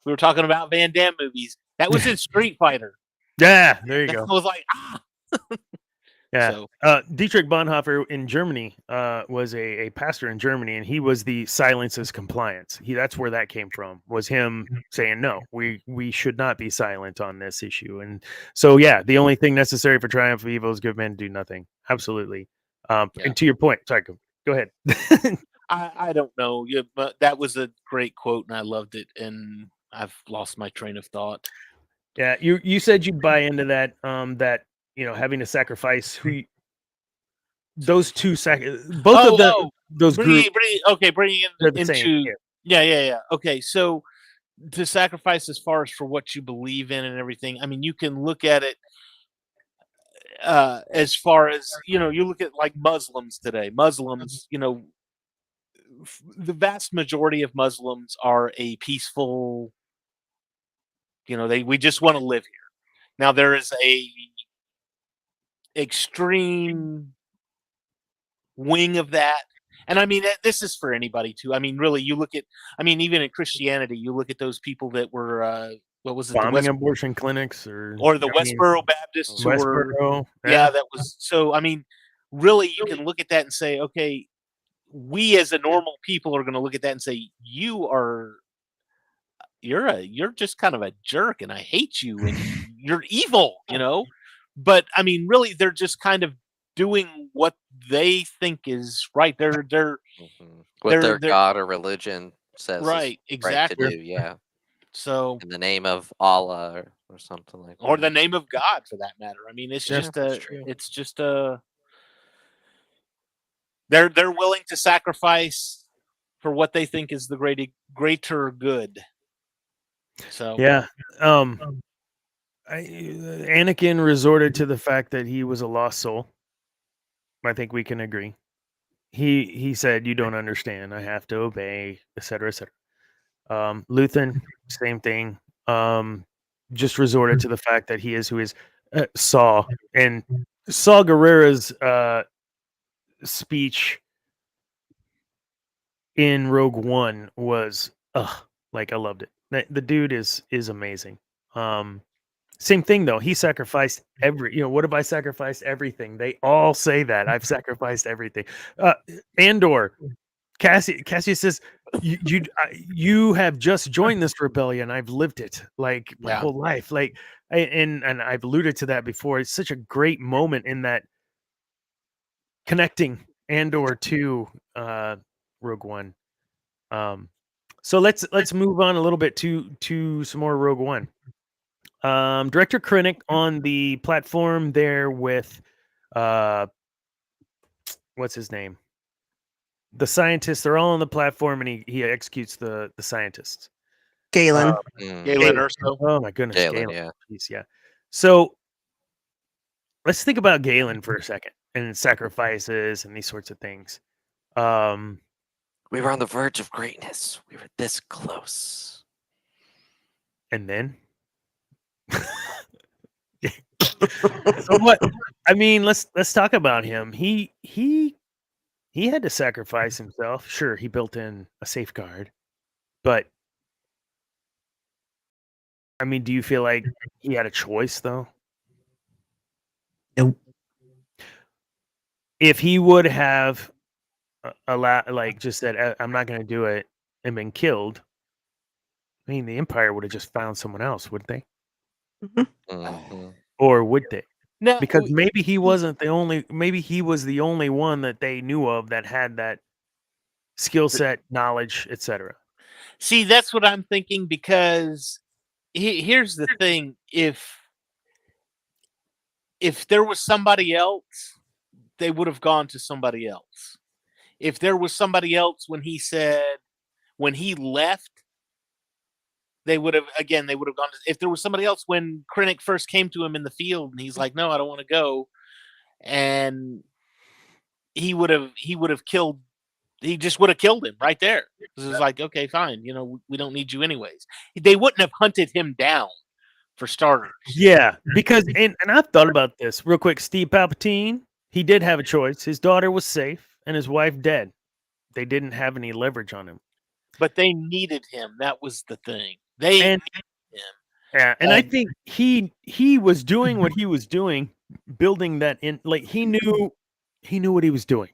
were talking about Van Damme movies. That was in Street Fighter. Yeah, there you go. I was like, ah. Yeah. Dietrich Bonhoeffer in Germany was a pastor in Germany, and he was the silence's compliance. That's where that came from, was him saying, no, we should not be silent on this issue. And so, yeah, the only thing necessary for triumph of evil is good men to do nothing. Absolutely. And to your point, sorry, go ahead. I don't know. Yeah, but that was a great quote, and I loved it, and I've lost my train of thought. Yeah, you said you buy into that, that having to sacrifice those two both of those groups. Bringing in into yeah. Okay, so to sacrifice as far as for what you believe in and everything. I mean, you can look at it as far as you look at like Muslims today. Muslims, the vast majority of Muslims are a peaceful. We just want to live here. Now there is a extreme wing of that, and I mean this is for anybody too. I mean, really, you look at, even in Christianity, you look at those people that were what was it, bombing abortion clinics or the Westboro Baptists, Westboro, that was so. I mean, really, you can look at that and say, okay, we as a normal people are going to look at that and say, you're just kind of a jerk, and I hate you, and you're evil, But I mean, really, they're just kind of doing what they think is right. They're what their God or religion says right, exactly. Right to do, yeah. So in the name of Allah or something like that, or the name of God, for that matter. I mean, it's just they're willing to sacrifice for what they think is the greater good. So yeah, Anakin resorted to the fact that he was a lost soul. I think we can agree. He said, "You don't understand. I have to obey," etc., etc. Luthan, same thing. Just resorted to the fact that he is who is. Saw Gerrera's speech in Rogue One was I loved it. The dude is amazing. Same thing though. He sacrificed what have I sacrificed? Everything. They all say that. I've sacrificed everything. Andor, Cassie says, you have just joined this rebellion. I've lived it like my whole life. Like, and I've alluded to that before. It's such a great moment in that connecting Andor to Rogue One. So let's move on a little bit to some more Rogue One. Director Krennic on the platform there with what's his name? The scientists. They're all on the platform, and he executes the scientists. Galen. Galen Erso. Oh my goodness, Galen. Yeah. Jeez, yeah. So let's think about Galen for a second and sacrifices and these sorts of things. We were on the verge of greatness. We were this close. And then so what? I mean, let's talk about him. He had to sacrifice himself. Sure, he built in a safeguard, but I mean, do you feel like he had a choice though? Nope. If he would have just said, "I'm not going to do it," and been killed, I mean, the Empire would have just found someone else, wouldn't they? Mm-hmm. Or would they? No, Because maybe he wasn't the only. Maybe he was the only one that they knew of that had that skill set, knowledge, etc. see, that's what I'm thinking, because here's the thing: if there was somebody else, they would have gone to somebody else. If there was somebody else when he left, they would have gone to, if there was somebody else when Krennic first came to him in the field and he's like, no, I don't want to go, and he would have killed, he just would have killed him right there. It was like, okay, fine, we don't need you anyways. They wouldn't have hunted him down, for starters. Yeah, because and I've thought about this real quick. Steve Palpatine, he did have a choice. His daughter was safe and his wife dead. They didn't have any leverage on him. But they needed him. That was the thing. They needed him. Yeah, and I think he was doing what he was doing, building that in. Like he knew what he was doing.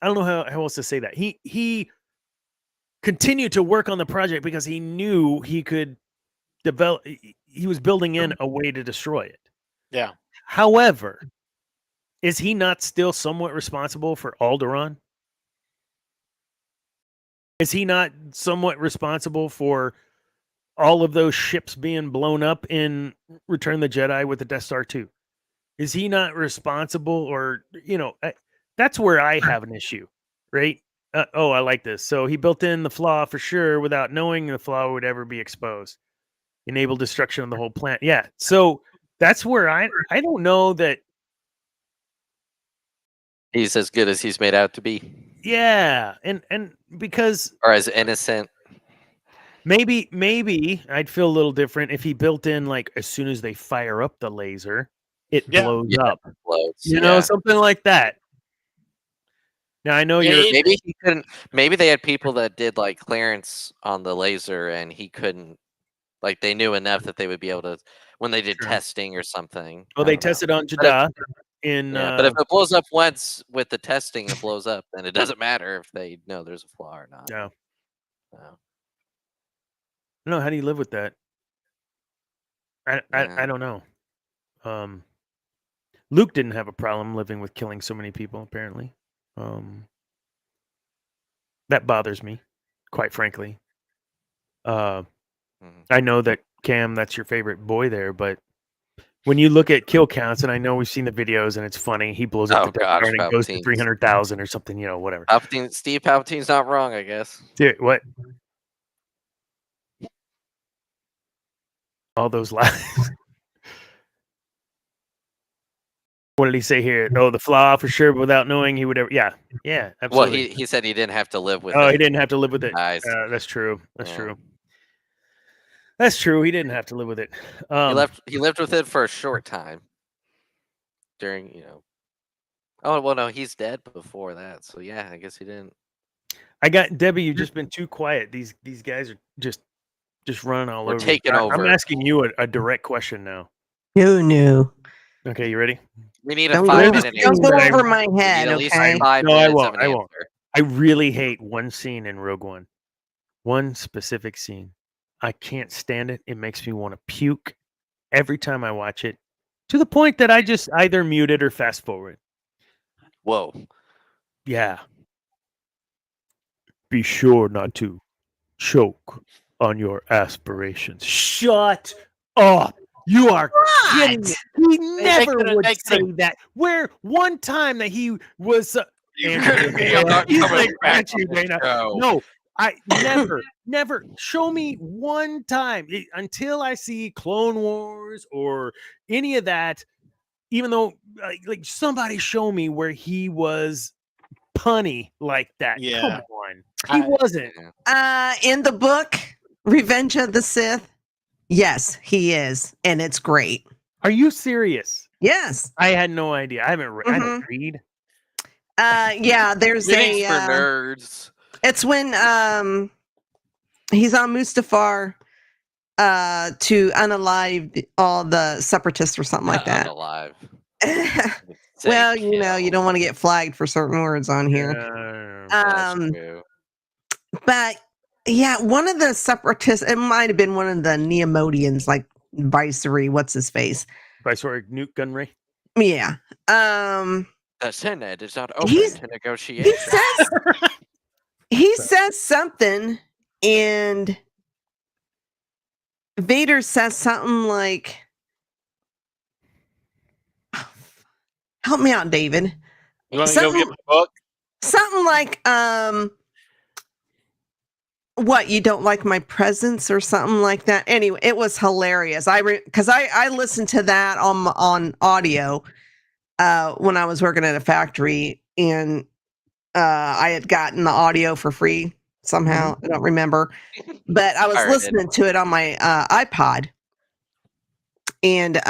I don't know how else to say that. He continued to work on the project because he knew he could develop. He was building in a way to destroy it. Yeah. However, is he not still somewhat responsible for Alderaan? Is he not somewhat responsible for all of those ships being blown up in Return of the Jedi with the Death Star 2? Is he not responsible? Or, that's where I have an issue, right? I like this. So he built in the flaw for sure without knowing the flaw would ever be exposed. Enable destruction of the whole planet. Yeah. So that's where I don't know that he's as good as he's made out to be. Yeah. And because or as innocent. Maybe I'd feel a little different if he built in, like, as soon as they fire up the laser, it blows up. It explodes, you know, something like that. Now I know maybe he couldn't. Maybe they had people that did like clearance on the laser, and he couldn't. Like they knew enough that they would be able to when they did testing or something. Well, they tested on Jeddah. But if it blows up once with the testing, it blows up, then it doesn't matter if they know there's a flaw or not. No. No, how do you live with that? I don't know. Luke didn't have a problem living with killing so many people, apparently. That bothers me, quite frankly. I know that, Cam, that's your favorite boy there, but when you look at kill counts, and I know we've seen the videos, and it's funny, he blows up the Death Star and it goes to 300,000 or something, whatever. Steve Palpatine's not wrong, I guess. Dude, what? All those lies. What did he say here? Oh, the flaw for sure, but without knowing he would ever. Yeah, absolutely. Well, he said he didn't have to live with it. Oh, he didn't have to live with it. Nice. That's true. That's true. That's true. He didn't have to live with it. He lived with it for a short time. During, Oh well, no, he's dead before that. So yeah, I guess he didn't. I got Debbie. You've just been too quiet. These guys are just running all over. We're taking over. I'm asking you a direct question now. No. Okay, you ready? We need a 5-minute answer. Don't go over my head. At least Okay. 5 No, minutes. I won't. I really hate one scene in Rogue One. One specific scene. I can't stand it. It makes me want to puke every time I watch it, to the point that I just either mute it or fast forward. Whoa. Yeah. Be sure not to choke on your aspirations. Shut up. You are kidding me. He never would say that. Where one time that he was... he's like, at you, Dana. No, I never show me one time until I see Clone Wars or any of that. Even though, like somebody show me where he was punny like that. Yeah. Come on, he wasn't. In the book Revenge of the Sith, yes, he is, and it's great. Are you serious? Yes. I had no idea. I haven't I don't read. Yeah, there's for nerds. It's when he's on Mustafar to unalive all the separatists or something like that. Unalive. Well, you don't want to get flagged for certain words on here. But yeah, one of the separatists, it might have been one of the Neomodians, like Viceroy, what's his face? Viceroy Newt Gunray. Yeah. The Senate is not open to negotiation. He says something, and Vader says something like, help me out, David. You want to go get my book? Something like, what, you don't like my presence or something like that. Anyway, it was hilarious. Because I listened to that on audio when I was working at a factory, and I had gotten the audio for free somehow. I don't remember, but I was listening to it on my iPod, and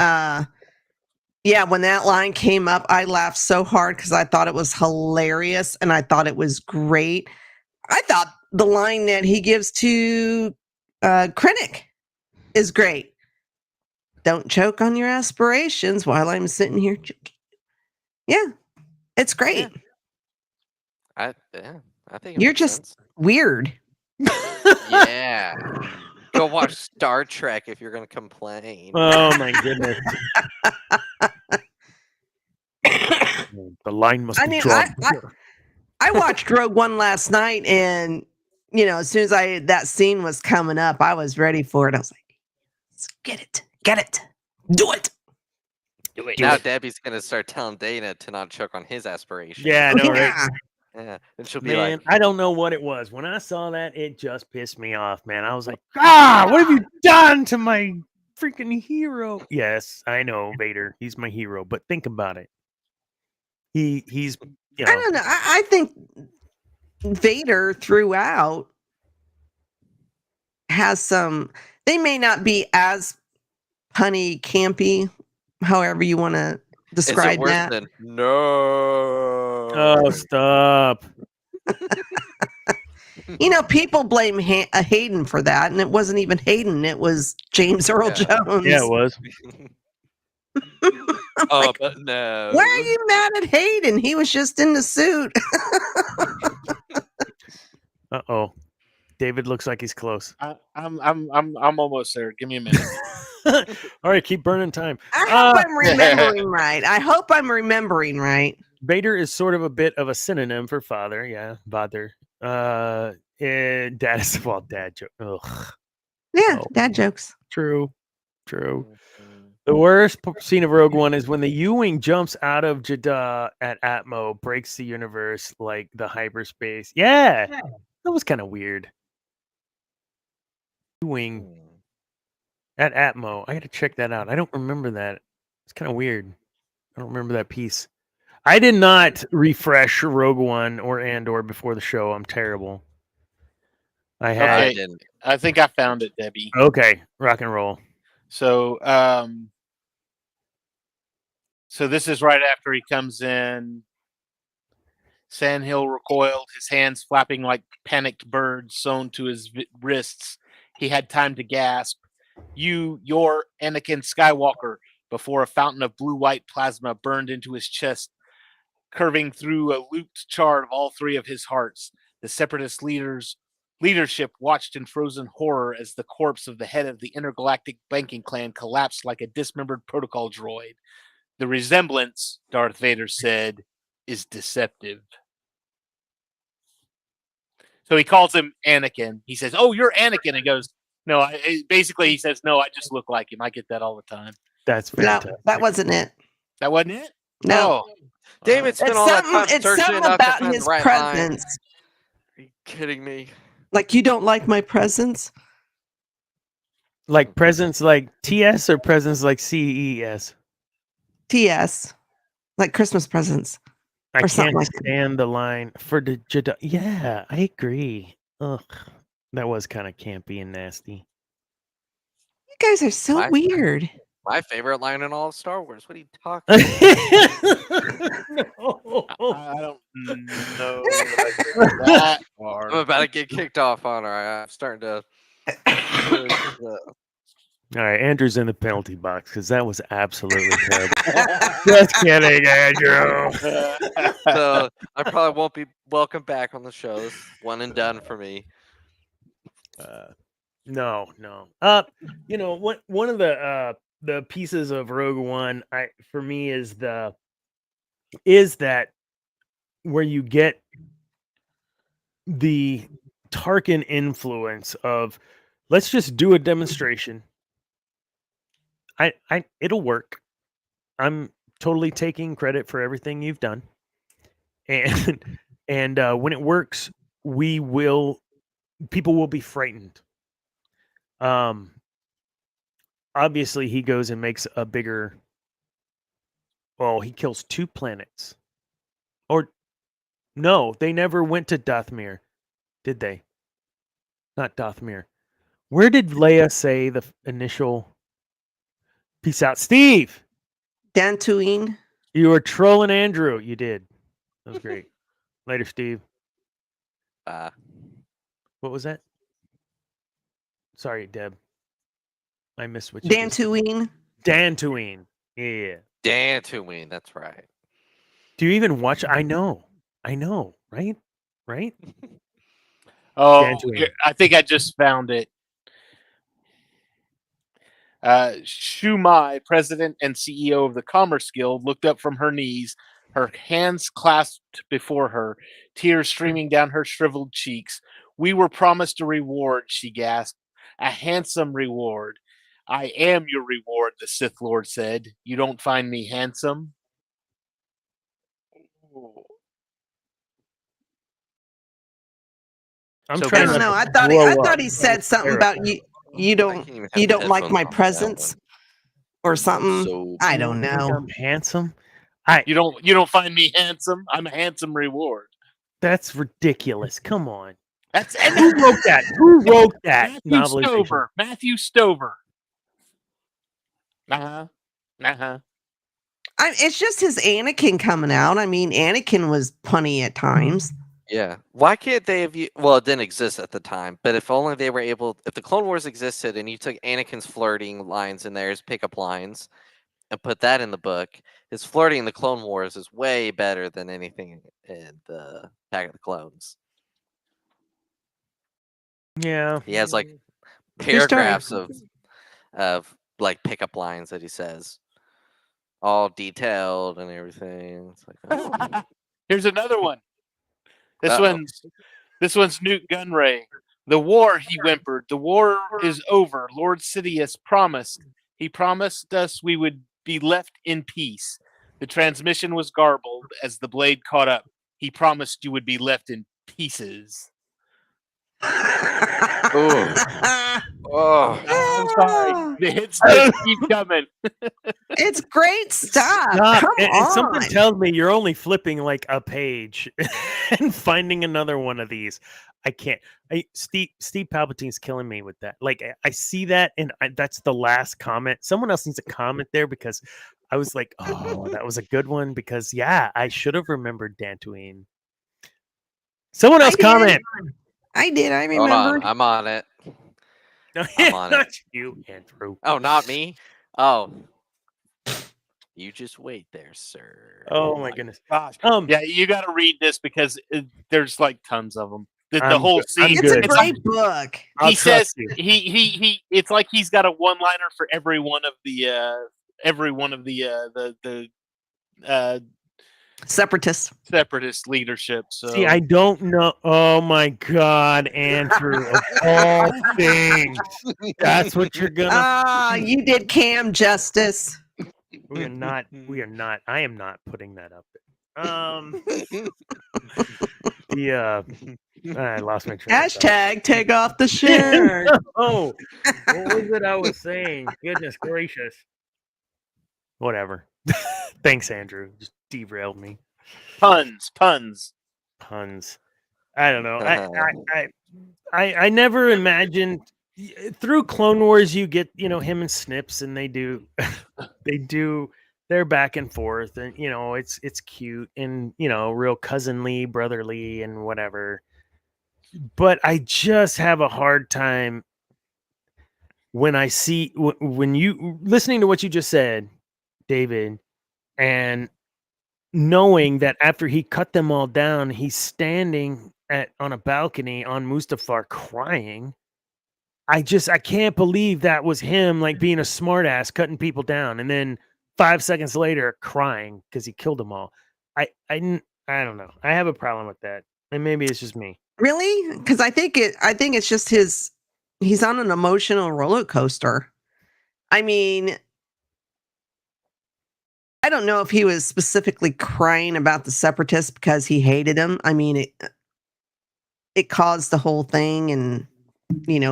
yeah, when that line came up, I laughed so hard because I thought it was hilarious and I thought it was great. I thought the line that he gives to Krennic is great. Don't choke on your aspirations while I'm sitting here. Yeah, it's great. I think You're just weird. Yeah. Go watch Star Trek if you're gonna complain. Oh my goodness. The line must be drawn. I watched Rogue One last night, and as soon as that scene was coming up, I was ready for it. I was like, let's get it, do it. Now Debbie's gonna start telling Dana to not choke on his aspirations. Yeah, I know, right? Yeah, and she'll be like, I don't know what it was. When I saw that, it just pissed me off, man. I was like, what have you done to my freaking hero? Yes, I know, Vader. He's my hero, but think about it. He's I don't know. I think Vader throughout has some. They may not be as punny, campy, however you want to describe that. No. Oh, stop. People blame Hayden for that, and it wasn't even Hayden. It was James Earl Jones. Yeah, it was. But no. Why are you mad at Hayden? He was just in the suit. Uh-oh. David looks like he's close. I'm almost there. Give me a minute. All right, keep burning time. I hope I'm remembering right. Vader is sort of a bit of a synonym for father. Yeah, father. Dad is dad joke. Ugh. Yeah, dad jokes. True. The worst scene of Rogue One is when the U-Wing jumps out of Jeddah at Atmo, breaks the universe like the hyperspace. Yeah, that was kind of weird. U-Wing at Atmo. I got to check that out. I don't remember that. It's kind of weird. I don't remember that piece. I did not refresh Rogue One or Andor before the show. I'm terrible. I think I found it, Debbie. Okay, rock and roll. So, so this is right after he comes in. Sandhill recoiled, his hands flapping like panicked birds sewn to his wrists. He had time to gasp, "You're Anakin Skywalker," before a fountain of blue-white plasma burned into his chest, curving through a looped chart of all three of his hearts. The Separatist leadership watched in frozen horror as the corpse of the head of the intergalactic banking clan collapsed like a dismembered protocol droid. The resemblance, Darth Vader said, is deceptive. So he calls him Anakin. He says, "Oh, you're Anakin." He goes, "No." Basically, he says, "No, I just look like him." I get that all the time. That's fantastic. No, that wasn't it. That wasn't it? No. Oh. David spent all that time it's searching something about his right presence. Line. Are you kidding me? Like, you don't like my presence? Like presents like TS or presents like CES? TS. Like Christmas presents. I can't stand the line for the Jedi. Yeah, I agree. Ugh, that was kind of campy and nasty. You guys are so weird. My favorite line in all of Star Wars. What are you talking about? I don't know that far. I'm about to get kicked off on her. I'm starting to. All right, Andrew's in the penalty box because that was absolutely terrible. Just kidding, Andrew. So I probably won't be welcome back on the shows. One and done for me. No. One of the pieces of Rogue One, for me is that where you get the Tarkin influence of let's just do a demonstration. It'll work. I'm totally taking credit for everything you've done, and when it works, people will be frightened. Obviously, he goes and makes a bigger. Well, he kills 2 planets, or no, they never went to Dathomir, did they? Not Dathomir. Where did Leia say the initial? Peace out, Steve. Dantooine. You were trolling Andrew. You did. That was great. Later, Steve. What was that? Sorry, Deb. I missed what you just said. Dantooine. Dantooine. Yeah. Dantooine, that's right. Do you even watch? I know, right? Oh, Dantooine. I think I just found it. Shumai, president and CEO of the Commerce Guild, looked up from her knees, her hands clasped before her, tears streaming down her shriveled cheeks. "We were promised a reward," she gasped. "A handsome reward." "I am your reward," the Sith Lord said. "You don't find me handsome?" I'm So I trying don't not know. to I thought blow up. he said something about you. You I don't can't even have the like headphones my on with that presence one. or something. So I don't Think know. I'm handsome. You don't find me handsome? I'm a handsome reward. That's ridiculous. Come on. That's Who wrote that? Who wrote that novelization? Matthew Stover. Uh-huh. It's just his Anakin coming out. I mean, Anakin was punny at times. yeah, why can't they have? Well, it didn't exist at the time, but if only they were able. If the Clone Wars existed and you took Anakin's flirting lines in there as pickup lines and put that in the book, his flirting in the Clone Wars is way better than anything in the Attack of the Clones. Yeah. He has like Who's turn? paragraphs of like pickup lines that he says, all detailed and everything. It's like, oh. Here's another one. Uh-oh. This one's Newt Gunray. "The war," he whimpered. "The war is over. Lord Sidious promised. He promised us we would be left in peace." The transmission was garbled as the blade caught up. "He promised you would be left in pieces." Oh, I'm sorry. The hits just keep coming. It's great stuff. Stop. Come And on. something tells me you're only flipping like a page and finding another one of these. I can't. Steve Palpatine's killing me with that. Like I see that, and that's the last comment. Someone else needs to comment there because I was like, oh, that was a good one. Because yeah, I should have remembered Dantooine. Someone else comment. I did. I hold on. remembered. I'm on it. No, I'm on not it. you, Andrew. Oh, not me? Oh. You just wait there, sir. Oh my goodness. Gosh. Yeah, you got to read this because there's like tons of them. The whole scene. It's a great book. He says he. It's like he's got a one-liner for every one of the separatist leadership. So see, I don't know. Oh my God, Andrew! Of all things, that's what you're gonna. You did Cam justice. We are not. I am not putting that up. I lost my train. Hashtag take off the shirt. Oh, what was it I was saying? Goodness gracious. Whatever. Thanks, Andrew. Just derailed me. Puns. I don't know. I never imagined through Clone Wars you get him and Snips and they do their back and forth and it's cute and real cousinly, brotherly and whatever. But I just have a hard time when I see when you listening to what you just said, David, and knowing that after he cut them all down, he's standing on a balcony on Mustafar crying. I can't believe that was him, like being a smartass, cutting people down, and then 5 seconds later crying because he killed them all. I don't know. I have a problem with that, and maybe it's just me. Really? Because I think it's just he's on an emotional roller coaster. I mean, I don't know if he was specifically crying about the separatists because he hated them. I mean, it caused the whole thing, and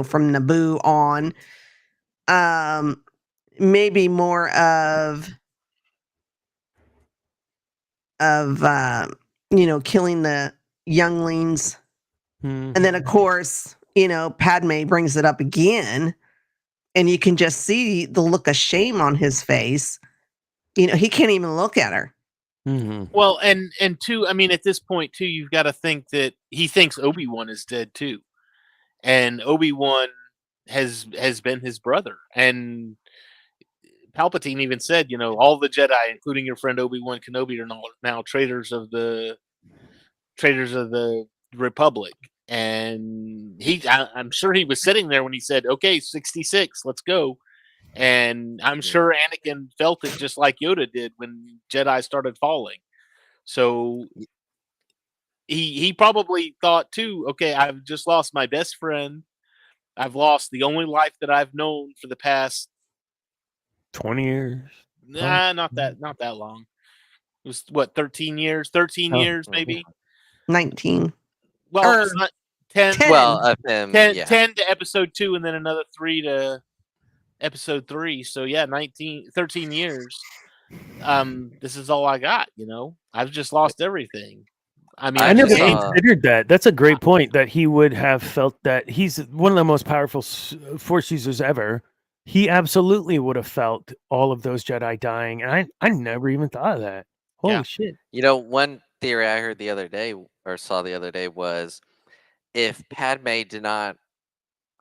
from Naboo on, maybe more of killing the younglings, and then of course, Padme brings it up again, and you can just see the look of shame on his face. He can't even look at her. Mm-hmm. Well, and two, I mean, at this point too, you've got to think that he thinks Obi-Wan is dead too, and Obi-Wan has been his brother, and Palpatine even said, all the Jedi, including your friend Obi-Wan Kenobi, are now traitors of the Republic. And I'm sure he was sitting there when he said, "Okay, 66, let's go." And I'm sure Anakin felt it just like Yoda did when Jedi started falling. So he probably thought too, okay, I've just lost my best friend. I've lost the only life that I've known for the past 20 years. not that long. It was what, 13 years? 13 years maybe. 19. Well, it was not 10. 10. Well, of him, 10, yeah. 10 to episode 2 and then another 3 to episode 3. So yeah, 13 years. This is all I got, I've just lost everything. I mean, I never just saw- considered that. That's a great point, that he would have felt that he's one of the most powerful Force users ever. He absolutely would have felt all of those Jedi dying, and I never even thought of that. Holy Yeah. shit! One theory I heard the other day or saw the other day was if Padme did not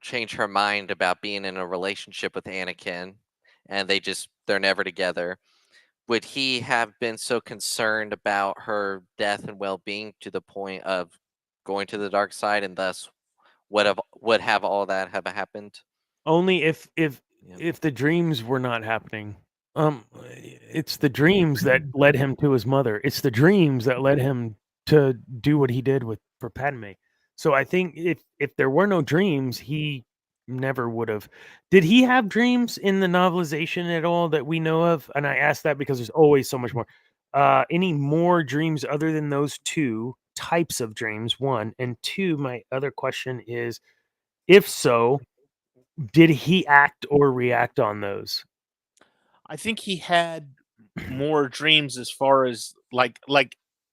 change her mind about being in a relationship with Anakin, and they're never together, would he have been so concerned about her death and well-being to the point of going to the dark side, and thus would have all that have happened? Only if the dreams were not happening. It's the dreams that led him to his mother. It's the dreams that led him to do what he did for Padme. So I think if there were no dreams, he never would have. Did he have dreams in the novelization at all that we know of? And I ask that because there's always so much more. Any more dreams other than those two types of dreams? One, and two, my other question is, if so, did he act or react on those? I think he had more dreams as far as like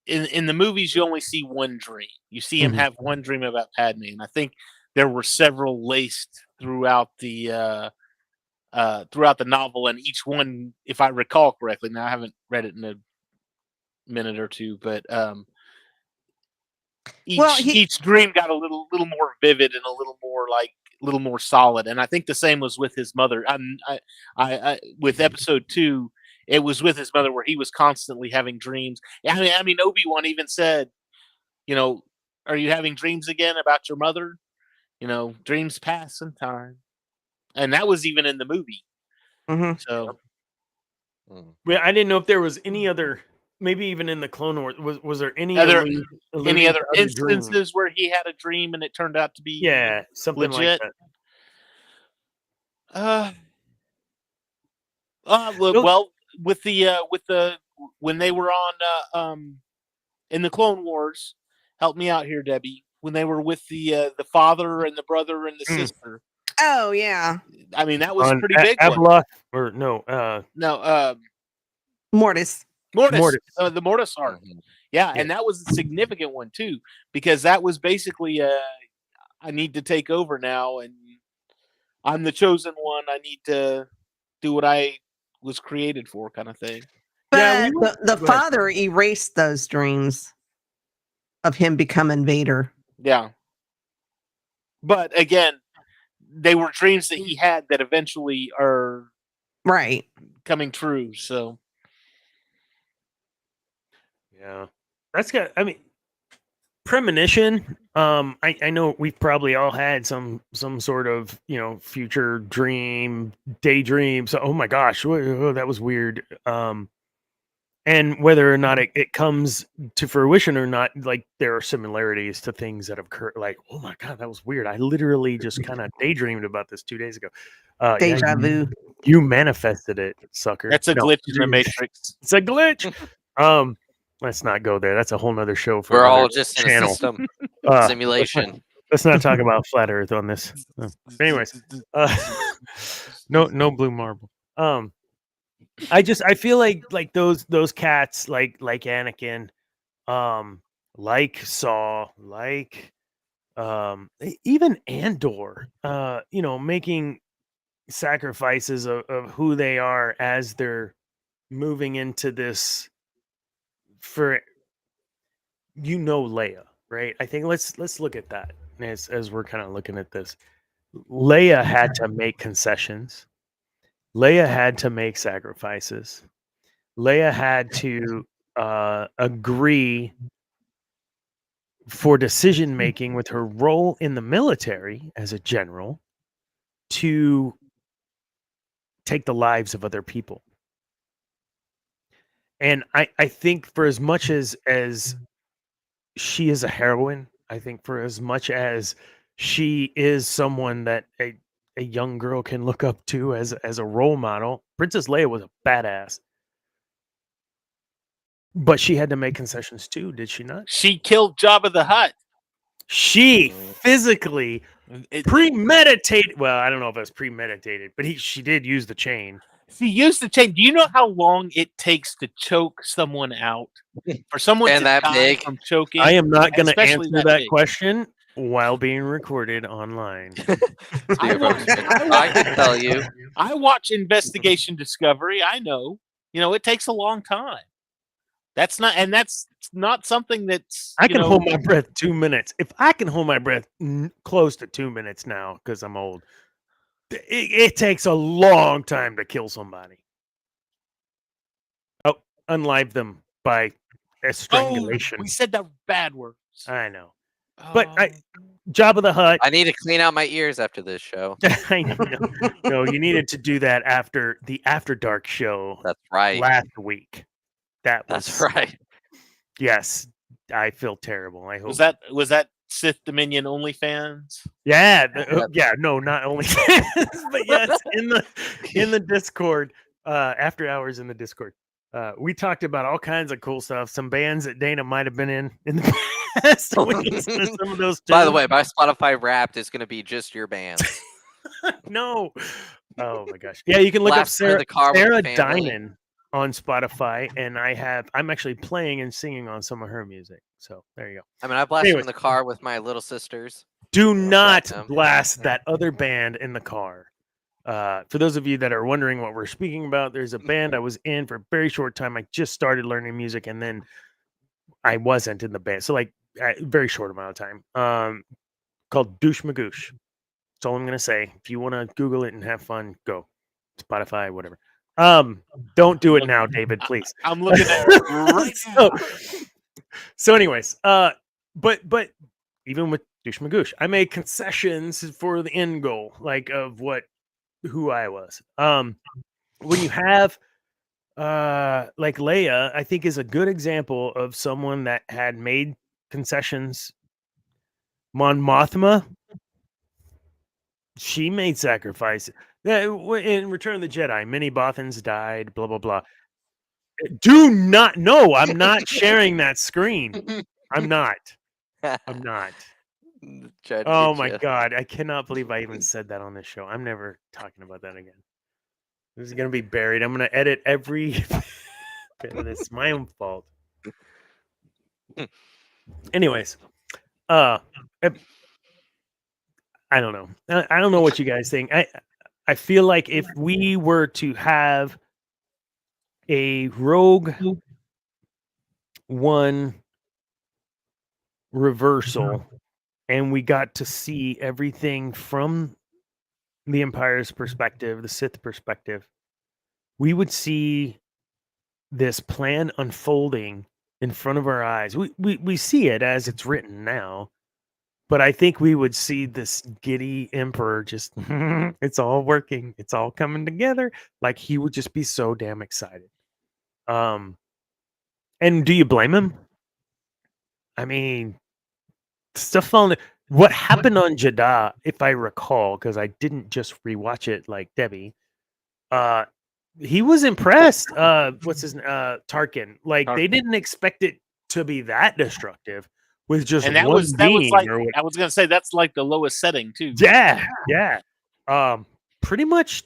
in the movies you only see one dream. You see him Mhm. have one dream about Padme, and I think there were several laced throughout the novel, and each one, if I recall correctly, now I haven't read it in a minute or two, but each dream got a little more vivid and a little more solid. And I think the same was with his mother. I with episode 2, it was with his mother where he was constantly having dreams. I mean, Obi-Wan even said, "Are you having dreams again about your mother? Dreams pass in time," and that was even in the movie. Mhm. So Yeah, I didn't know if there was any other, maybe even in the Clone Wars, was there any any alluding other to other dreams? instances where he had a dream and it turned out to be Yeah, something legit? like that. Well, with the when they were on in the Clone Wars, help me out here, Debbie. When they were with the father and the brother and the sister. Oh yeah, I mean, that was a On pretty big one. Abeloth, or no, No, Mortis. Mortis. The Mortis arc. Mhm. Yeah, and that was a significant one too, because that was basically I need to take over now, and I'm the chosen one. I need to do what I was created for, kind of thing. But Yeah, the go ahead. father erased those dreams of him becoming Vader. Yeah. But again, they were dreams that he had that eventually are Right. coming true. So Yeah, that's got. I mean, premonition. I know we've probably all had some sort of future dream, daydream. So oh my gosh, that was weird. And whether or not it comes to fruition or not, like there are similarities to things that have occurred. Like, oh my god, that was weird. I literally just kind of daydreamed about this 2 days ago. Deja vu. You manifested it, sucker. That's a No, glitch in the Matrix. It's a glitch. Let's not go there. That's a whole nother show for We're another all just in a channel. system simulation. Let's not talk about flat Earth on this. Anyways, no blue marble. I feel like those cats like Anakin, like Saw, like even Andor, making sacrifices of who they are as they're moving into this for Leia, right? I think let's look at that as we're kind of looking at this. Leia had to make concessions. Leia had to make sacrifices. Leia had to agree for decision making with her role in the military as a general to take the lives of other people. And I think for as much as she is a heroine, I think for as much as she is someone that a young girl can look up to as a role model, Princess Leia was a badass. But she had to make concessions too, did she not? She killed Jabba the Hutt. She physically premeditated. Well, I don't know if it was premeditated, but she did use the chain. She used the chain. Do you know how long it takes to choke someone out? For someone And to that die big? from choking. I am not going to especially answer that big. question while being recorded online. I can tell you. I watch Investigation Discovery. I know. It takes a long time. That's not something that's I can hold my breath 2 minutes. If I can hold my breath close to 2 minutes now because I'm old, it takes a long time to kill somebody. Oh, unlive them by strangulation. Oh, we said that bad words. I know. But Jabba the Hutt. I need to clean out my ears after this show. I know. No, you needed to do that after the After Dark show. That's right. Last week. That's right. Yes, I feel terrible. I hope Was that Sith Dominion OnlyFans? Yeah, yeah. No, not only, but yes, in the Discord, after hours in the Discord, we talked about all kinds of cool stuff. Some bands that Dana might have been in the past. We listened to some of those too. By the way, my Spotify Wrapped is going to be just your band. No. Oh my gosh. Yeah, you can look up Sarah Dinan on Spotify, and I'm actually playing and singing on some of her music. So there you go. I mean, I blast them in the car with my little sisters. Do not blast that other band in the car. For those of you that are wondering what we're speaking about, there's a band I was in for a very short time. I just started learning music, and then I wasn't in the band. So like a very short amount of time. Called Douche Magoosh. That's all I'm gonna say. If you want to Google it and have fun, go. Spotify, whatever. Don't do it now, David, please. I'm looking at it right now. So anyways, but even with Douche Magoosh, I made concessions for the end goal, like of who I was. When you have like Leia, I think is a good example of someone that had made concessions. Mon Mothma, she made sacrifices. In Return of the Jedi, many Bothans died, blah, blah, blah. Do not, no, I'm not sharing that screen. I'm not. Oh my God. I cannot believe I even said that on this show. I'm never talking about that again. This is going to be buried. I'm going to edit every bit of this. It's my own fault. Anyways, I don't know. I don't know what you guys think. I feel like if we were to have a Rogue One reversal and we got to see everything from the Empire's perspective, the Sith perspective, we would see this plan unfolding in front of our eyes. We see it as it's written now, but I think we would see this giddy emperor just it's all working, it's all coming together. Like he would just be so damn excited. And do you blame him? I mean, stuff on what happened on Jeddah, if I recall, because I didn't just rewatch it like Debbie. He was impressed. What's his Tarkin? Like they didn't expect it to be that destructive with just And that one was beam. like or what. I was gonna say that's like the lowest setting too. Yeah. Pretty much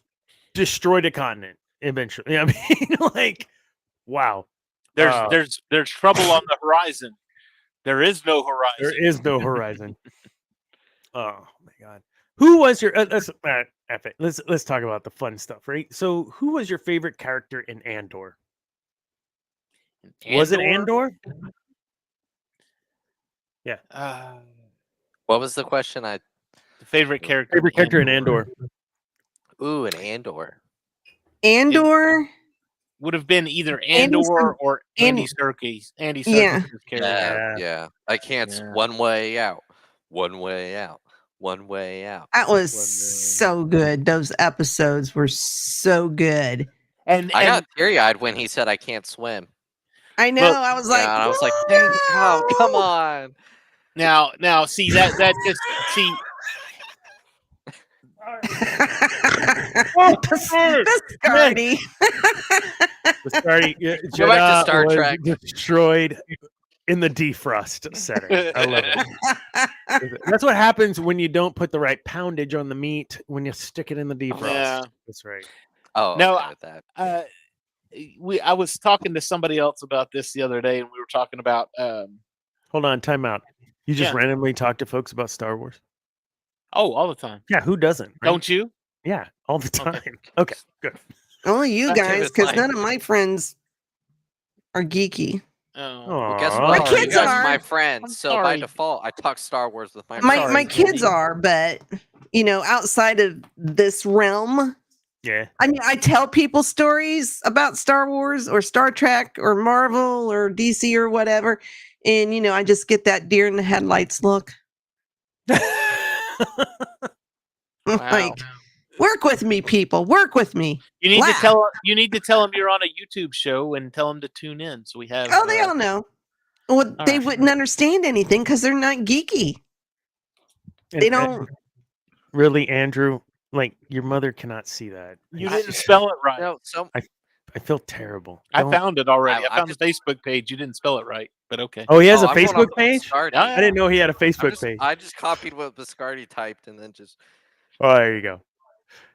destroyed a continent eventually. I mean, like, wow. There's trouble on the horizon. There is no horizon. There is no horizon. Oh my god. Who was your let's talk about the fun stuff, right? So who was your favorite character in Andor? Was it Andor? Yeah. What was the question? Favorite character. Favorite character in Andor. Ooh, an Andor. Andor would have been either Andor or Andy Serkis. Andy Serkis' character. Yeah. I can't. One way out. One way out. One way out. That was so good. Those episodes were so good. And I got teary-eyed when he said, "I can't swim." I know. Look, I was like, I was like, "Dang, oh, come on!" Now, see that just see. Biscardi. Biscardi. Go back to Star Trek. Destroyed in the defrost setting. I love it. That's what happens when you don't put the right poundage on the meat when you stick it in the defrost. Yeah. That's right. Oh, no, that. I was talking to somebody else about this the other day, and we were talking about. Hold on, time out. You just randomly talk to folks about Star Wars? Oh, all the time. Yeah, who doesn't? Right? Don't you? Yeah, all the time. Okay, good. Only you guys, because none of my friends are geeky. Oh, well, guess Aw. what? My kids you guys are. my friends, so by default, I talk Star Wars with my friends. My kids are, but outside of this realm, yeah. I mean, I tell people stories about Star Wars or Star Trek or Marvel or DC or whatever, and I just get that deer in the headlights look. Like, work with me, people. Work with me. You need to tell them you're on a YouTube show and tell them to tune in. So we have. Oh, they all know. Well, they right. wouldn't understand anything because they're not geeky. They don't. Really, Andrew? Like, your mother cannot see that. You didn't spell it right. No, I feel terrible. I found it already. I found just, the Facebook page. You didn't spell it right, but okay. Oh, he has a I'm going Facebook off page? Biscardi. I didn't know he had a Facebook page. I just copied what Biscardi typed and then just. Oh, there you go.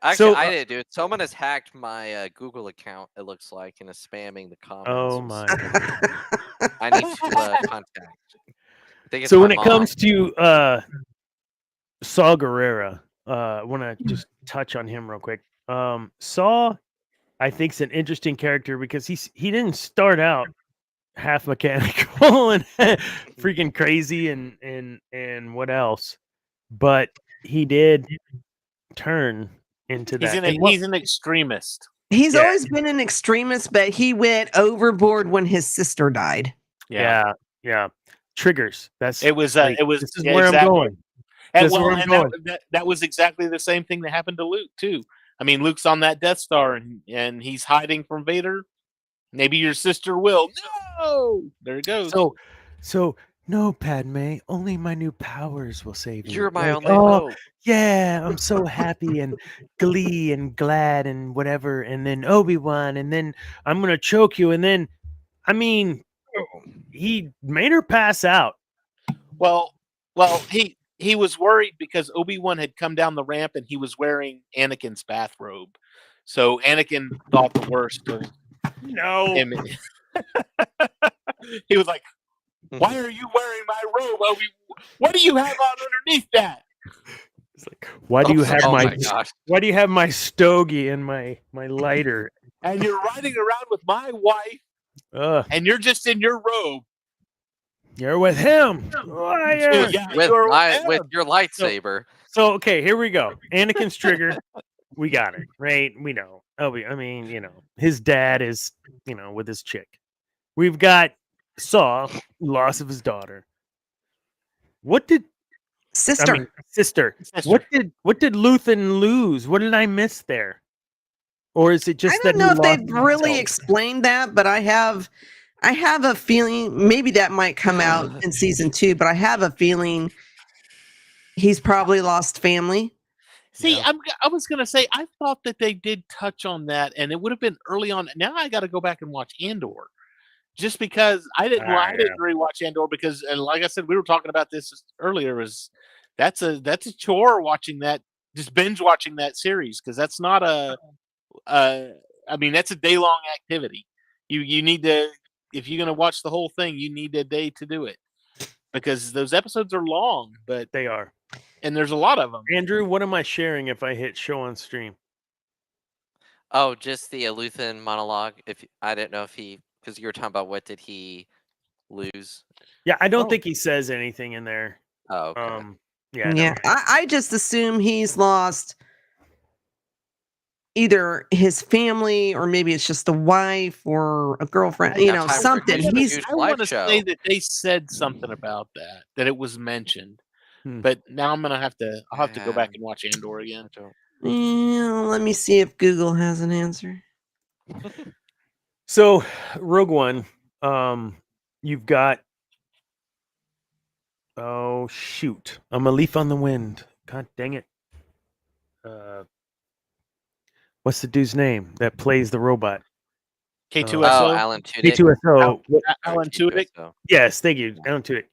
Actually, I didn't do it. Someone has hacked my Google account, it looks like, and is spamming the comments. Oh, my God. I need to contact. I think it's so when mom. it comes to Saw Gerrera, I want to just touch on him real quick. Saw, I think, is an interesting character because he didn't start out half mechanical and freaking crazy and what else, but he did turn into that. He's an extremist. He's always been an extremist, but he went overboard when his sister died. Yeah. Triggers. It was. This is where I'm going. That was exactly the same thing that happened to Luke too. I mean, Luke's on that Death Star and he's hiding from Vader. Maybe your sister will. No, there it goes. So no, Padme. Only my new powers will save you. You're my only hope. Yeah, I'm so happy and glee and glad and whatever. And then Obi-Wan, and then I'm gonna choke you. And then, I mean, he made her pass out. Well, he was worried because Obi-Wan had come down the ramp and he was wearing Anakin's bathrobe. So Anakin thought the worst of him. He was like, "Why are you wearing my robe, Obi? What do you have on underneath that?" It's like, why do you have gosh. why do you have my stogie and my lighter? And you're riding around with my wife, and you're just in your robe. You're with him. With your lightsaber. So okay, here we go. Anakin's trigger. We got it, right? We know. His dad is, with his chick. We've got saw loss of his daughter. What did Sister. I mean sister? Sister. What did Luthan lose? What did I miss there? Or is it just I don't that know he if lost they've really himself? explained that, but I have a feeling maybe that might come out in season 2, but I have a feeling he's probably lost family. See, Yeah. I was gonna say I thought that they did touch on that, and it would have been early on. Now I got to go back and watch Andor, just because I didn't. Well, I didn't rewatch Andor because, and like I said, we were talking about this earlier. Is that's a chore watching that, just binge watching that series because that's not I mean, that's a day long activity. You need to, if you're gonna watch the whole thing, you need a day to do it because those episodes are long, but They are. and there's a lot of them. Andrew, what am I sharing if I hit show on stream? Oh, just the Luthan monologue. If I didn't know if he, because you were talking about what did he lose? Yeah, I don't Oh. think he says anything in there. Oh, okay. Yeah, Yeah, no. I just assume he's lost either his family or maybe it's just a wife or a girlfriend, Now time for something. Jason He's Huge I live want to show. say that they said something about that it was mentioned, but now I'll have to go back and watch Andor again. let me see if Google has an answer. So, Rogue One, you've got. Oh shoot! I'm a leaf on the wind. God dang it! What's the dude's name that plays the robot? K2SO. Oh, Alan Tudyk. K2SO. Alan Tudyk. Yes, thank you, Alan Tudyk.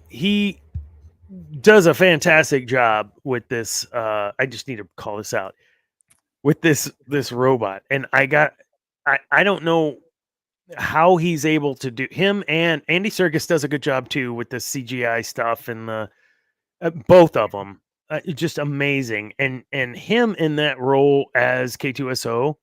He does a fantastic job with this. I just need to call this out with this robot, and I don't know how he's able to do him, and Andy Serkis does a good job too with the CGI stuff and the both of them. Just amazing, and him in that role as K2SO,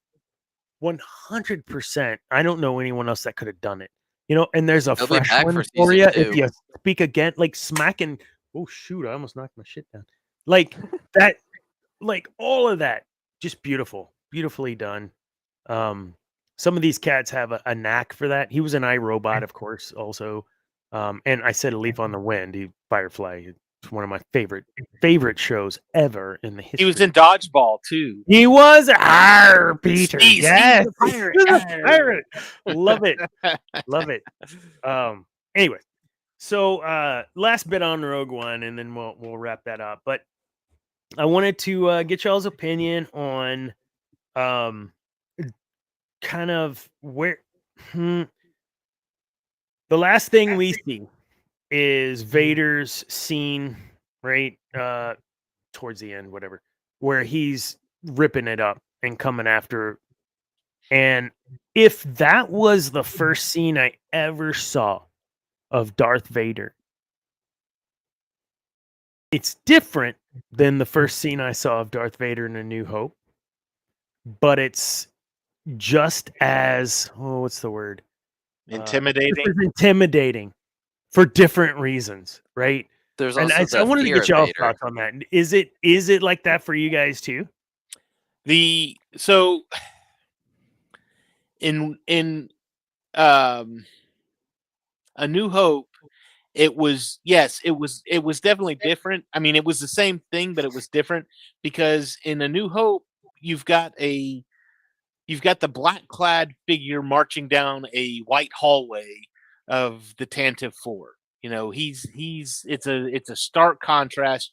100%. I don't know anyone else that could have done it. And there's a He'll be fresh back one for for season you 2. if you speak again, like smacking. Oh shoot! I almost knocked my shit down. Like that, like all of that, just beautifully done. Some of these cats have a knack for that. He was an iRobot, of course, also. And I said a leaf on the wind. Firefly. It's one of my favorite shows ever in the history. He was in Dodgeball too. He was Peter. Steve Yes, the pirate. He's a pirate. Love it. Love it. Anyway, so last bit on Rogue One, and then we'll wrap that up. But I wanted to get y'all's opinion on kind of where the last thing we see is Vader's scene, right? Towards the end, whatever, where he's ripping it up and coming after. And if that was the first scene I ever saw of Darth Vader, it's different than the first scene I saw of Darth Vader in A New Hope, but it's just as, what's the word? Intimidating. Intimidating for different reasons, right? There's And also I the wanted to fear get of y'all Vader. thoughts on that. Is it like that for you guys too? So in A New Hope, it was definitely different. I mean, it was the same thing, but it was different because in A New Hope, you've got the black clad figure marching down a white hallway of the Tantive 4. It's a stark contrast.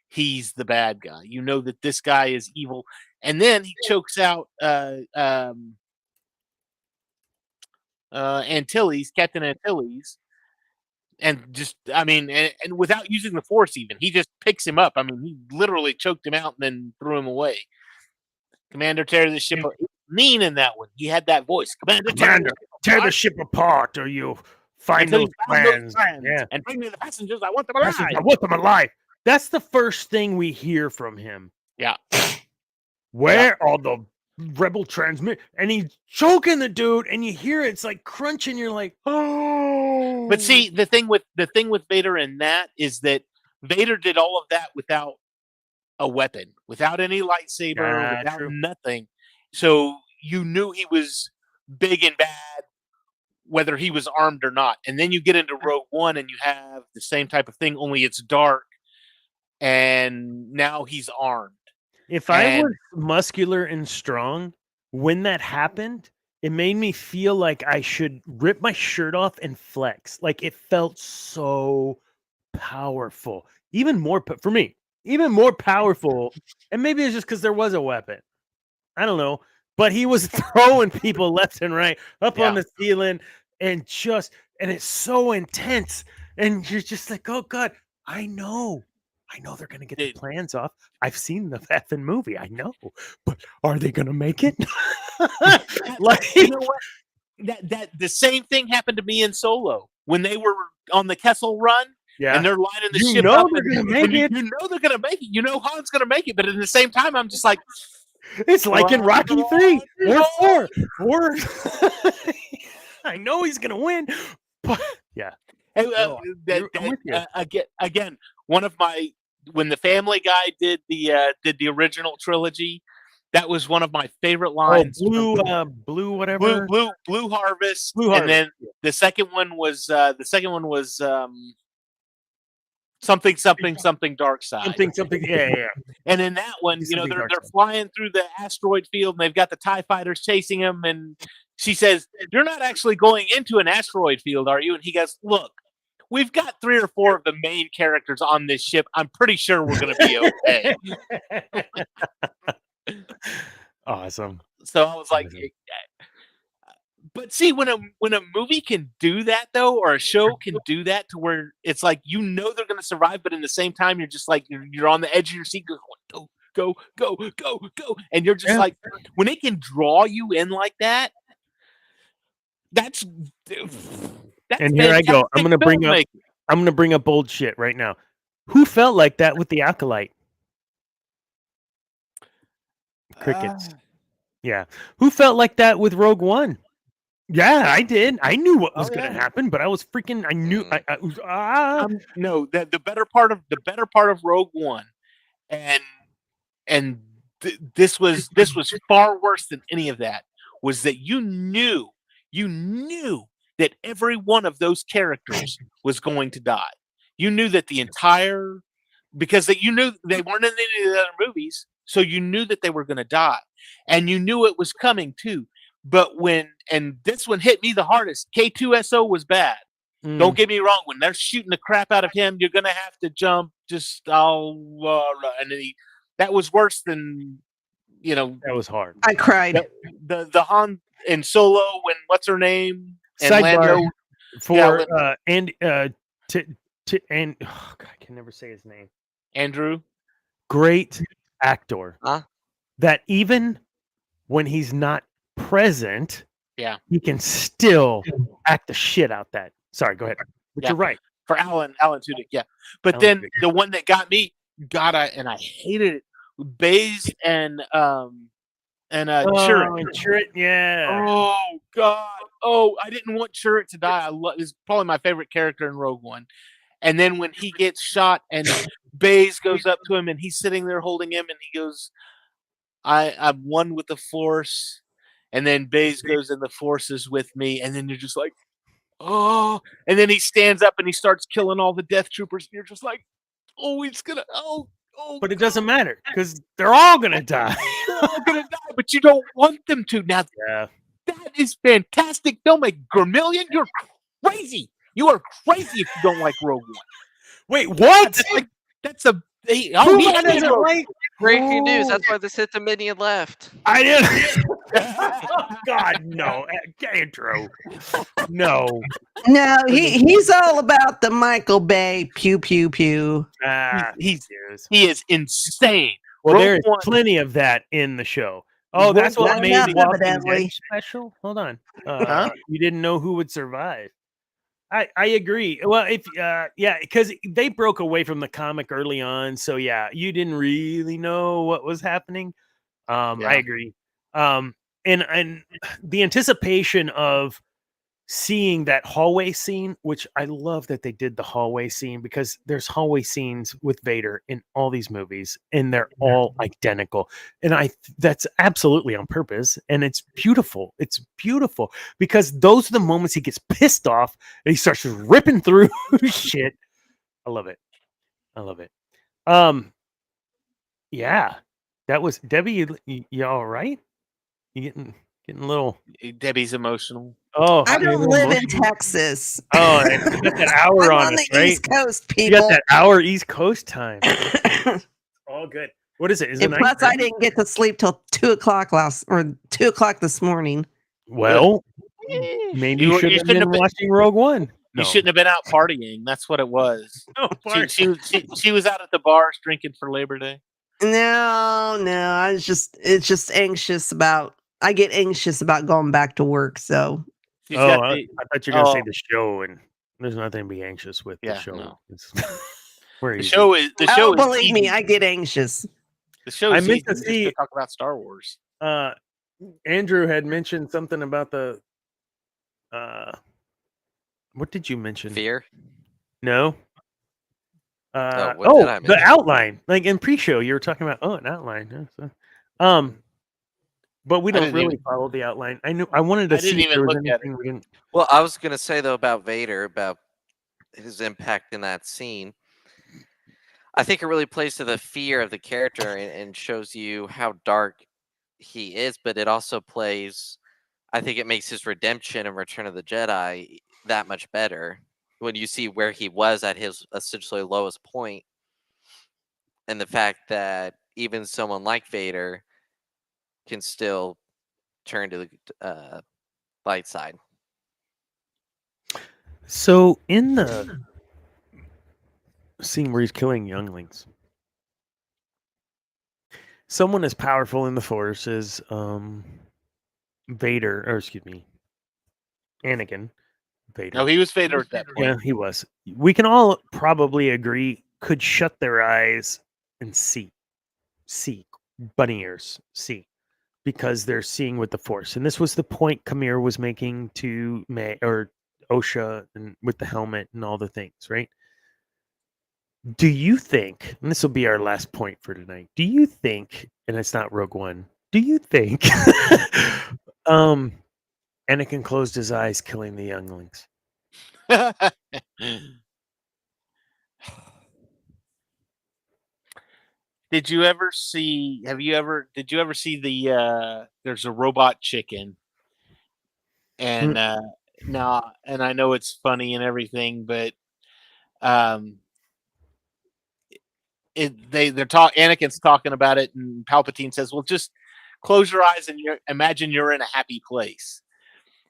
He's the bad guy. You know that this guy is evil, and then he chokes out Antilles, Captain Antilles, and just and without using the Force, even he just picks him up. I mean, he literally choked him out and then threw him away. Commander, tear the ship. Mean in that one. He had that voice. Commander, tear the ship apart, or you find those plans. Yeah. And bring me the passengers. I want them alive. I want them alive. That's the first thing we hear from him. Yeah. Where are the rebel transmit? And he's choking the dude, and you hear it's like crunching. You're like, oh. But see, the thing with Vader in that is that Vader did all of that without a weapon, without any lightsaber, without nothing. So you knew he was big and bad whether he was armed or not. And then you get into Rogue One and you have the same type of thing, only it's dark, and now he's armed. If I was muscular and strong, when that happened, it made me feel like I should rip my shirt off and flex. Like it felt so powerful, even more for me, even more powerful. And maybe it's just because there was a weapon. I don't know, but he was throwing people left and right up on the ceiling, and it's so intense. And you're just like, oh God, I know they're gonna get the plans off. I've seen the effing movie. I know, but are they gonna make it? Like, you know what? That the same thing happened to me in Solo when they were on the Kessel Run. Yeah, and they're lining the ship know up. They're gonna make it. You know they're gonna make it. You know Han's gonna make it. But at the same time, I'm just like, it's like in Rocky 3 or 4. I know he's gonna win, but yeah. Hey, again, one of my when the Family Guy did the original trilogy, that was one of my favorite lines. Blue whatever. Blue Harvest. And then the second one was something dark side. Something. Yeah. And in that one, you know, they're flying through the asteroid field, and they've got the TIE fighters chasing them. And she says, "You're not actually going into an asteroid field, are you?" And he goes, "Look, we've got 3 or 4 of the main characters on this ship. I'm pretty sure we're going to be okay." Awesome. So I was like, but see, when a movie can do that though, or a show can do that to where it's like, you know, they're going to survive, but in the same time, you're just like, you're on the edge of your seat, go, and you're just like, when it can draw you in like that, that's and here I go. I'm gonna bring up old shit right now. Who felt like that with the Acolyte? Crickets. Yeah. Who felt like that with Rogue One? Yeah, I did. I knew what was going to happen, but I was freaking. I knew. No, the better part of Rogue One, and this was far worse than any of that. Was that you knew that every one of those characters was going to die. You knew that because you knew they weren't in any of the other movies, so you knew that they were going to die, and you knew it was coming too. But this one hit me the hardest. K2SO was bad. Don't get me wrong. When they're shooting the crap out of him, you're gonna have to jump. That was worse than, you know. That was hard. I cried. The Han and Solo when what's her name and Sidebar Lando and oh God, I can never say his name. Andrew, great actor. Huh? That even when he's not present, he can still act the shit out that. Sorry, go ahead. But you're right. For Alan Tudyk, yeah. But then the one that got me, and I hated it, Baze and Chirrut, yeah. Oh God. Oh, I didn't want Chirrut to die. He's probably my favorite character in Rogue One. And then when he gets shot and Baze goes up to him and he's sitting there holding him and he goes, I'm one with the Force. And then Baze goes, and the Force is with me. And then you're just like, oh. And then he stands up and he starts killing all the Death Troopers. And you're just like, oh, he's going to, oh. But it doesn't matter because they're all going to die. They're all going to die, but you don't want them to. Now, that is fantastic filmmaking. Gramillion, you're crazy. You are crazy if you don't like Rogue One. Wait, what? That's a... He doesn't like breaking news. That's why this hit the minion left. I did. Oh, God, no, Andrew. No, he's all about the Michael Bay pew pew pew. He is insane. Well, there's plenty of that in the show. Oh, that's what made the Walking Dead special. Hold on, you didn't know who would survive. I agree. Well, because they broke away from the comic early on, so you didn't really know what was happening. I agree. And the anticipation of seeing that hallway scene, which I love that they did the hallway scene, because there's hallway scenes with Vader in all these movies and they're all identical. And that's absolutely on purpose. And it's beautiful. It's beautiful because those are the moments he gets pissed off and he starts ripping through shit. I love it. I love it. Yeah, that was Debbie. You all right? You getting a little? Debbie's emotional. Oh, I you're a don't little live in emotional? Texas. Oh, and you got that hour I'm on on us, the right? East Coast, You people. got that hour East Coast time. All good. What is it? Is it And night? plus, I didn't get to sleep till 2 o'clock this morning. Well, maybe you should have shouldn't been watching Rogue One. You shouldn't have been out partying. That's what it was. No, She was out at the bars drinking for Labor Day. No, it's just anxious about. I get anxious about going back to work. So She's Oh, got I the- thought you were gonna say oh. the show, and there's nothing to be anxious with the Yeah, show. no. We're the easy. show is believe me, easy. I get anxious. The show I is meant easy to just see- to talk about Star Wars. Andrew had mentioned something about the. What did you mention? Fear. No. what did I The mention? outline, like in pre-show, you were talking about. Oh, an outline. Yeah, so, but we don't didn't really even- follow the outline. I knew. I wanted to I didn't see if even there was look at anything we didn't. Well, I was gonna say though about Vader, about his impact in that scene. I think it really plays to the fear of the character and shows you how dark he is, but it also plays. I think it makes his redemption in Return of the Jedi that much better when you see where he was at his essentially lowest point, and the fact that even someone like Vader can still turn to the light side. So in the scene where he's killing younglings, someone as powerful in the Force as Vader, or excuse me, Anakin. Vader. No, he was Vader at that point. Yeah, he was. We can all probably agree could shut their eyes and see bunny ears, see, because they're seeing with the Force. And this was the point Kamir was making to May or Osha and with the helmet and all the things, right? Do you think, and this will be our last point for tonight, do you think, and it's not Rogue One, do you think Anakin closed his eyes killing the younglings? Did you ever see the there's a robot chicken, and now, and I know it's funny and everything, but Anakin's talking about it, and Palpatine says, well, just close your eyes and imagine you're in a happy place.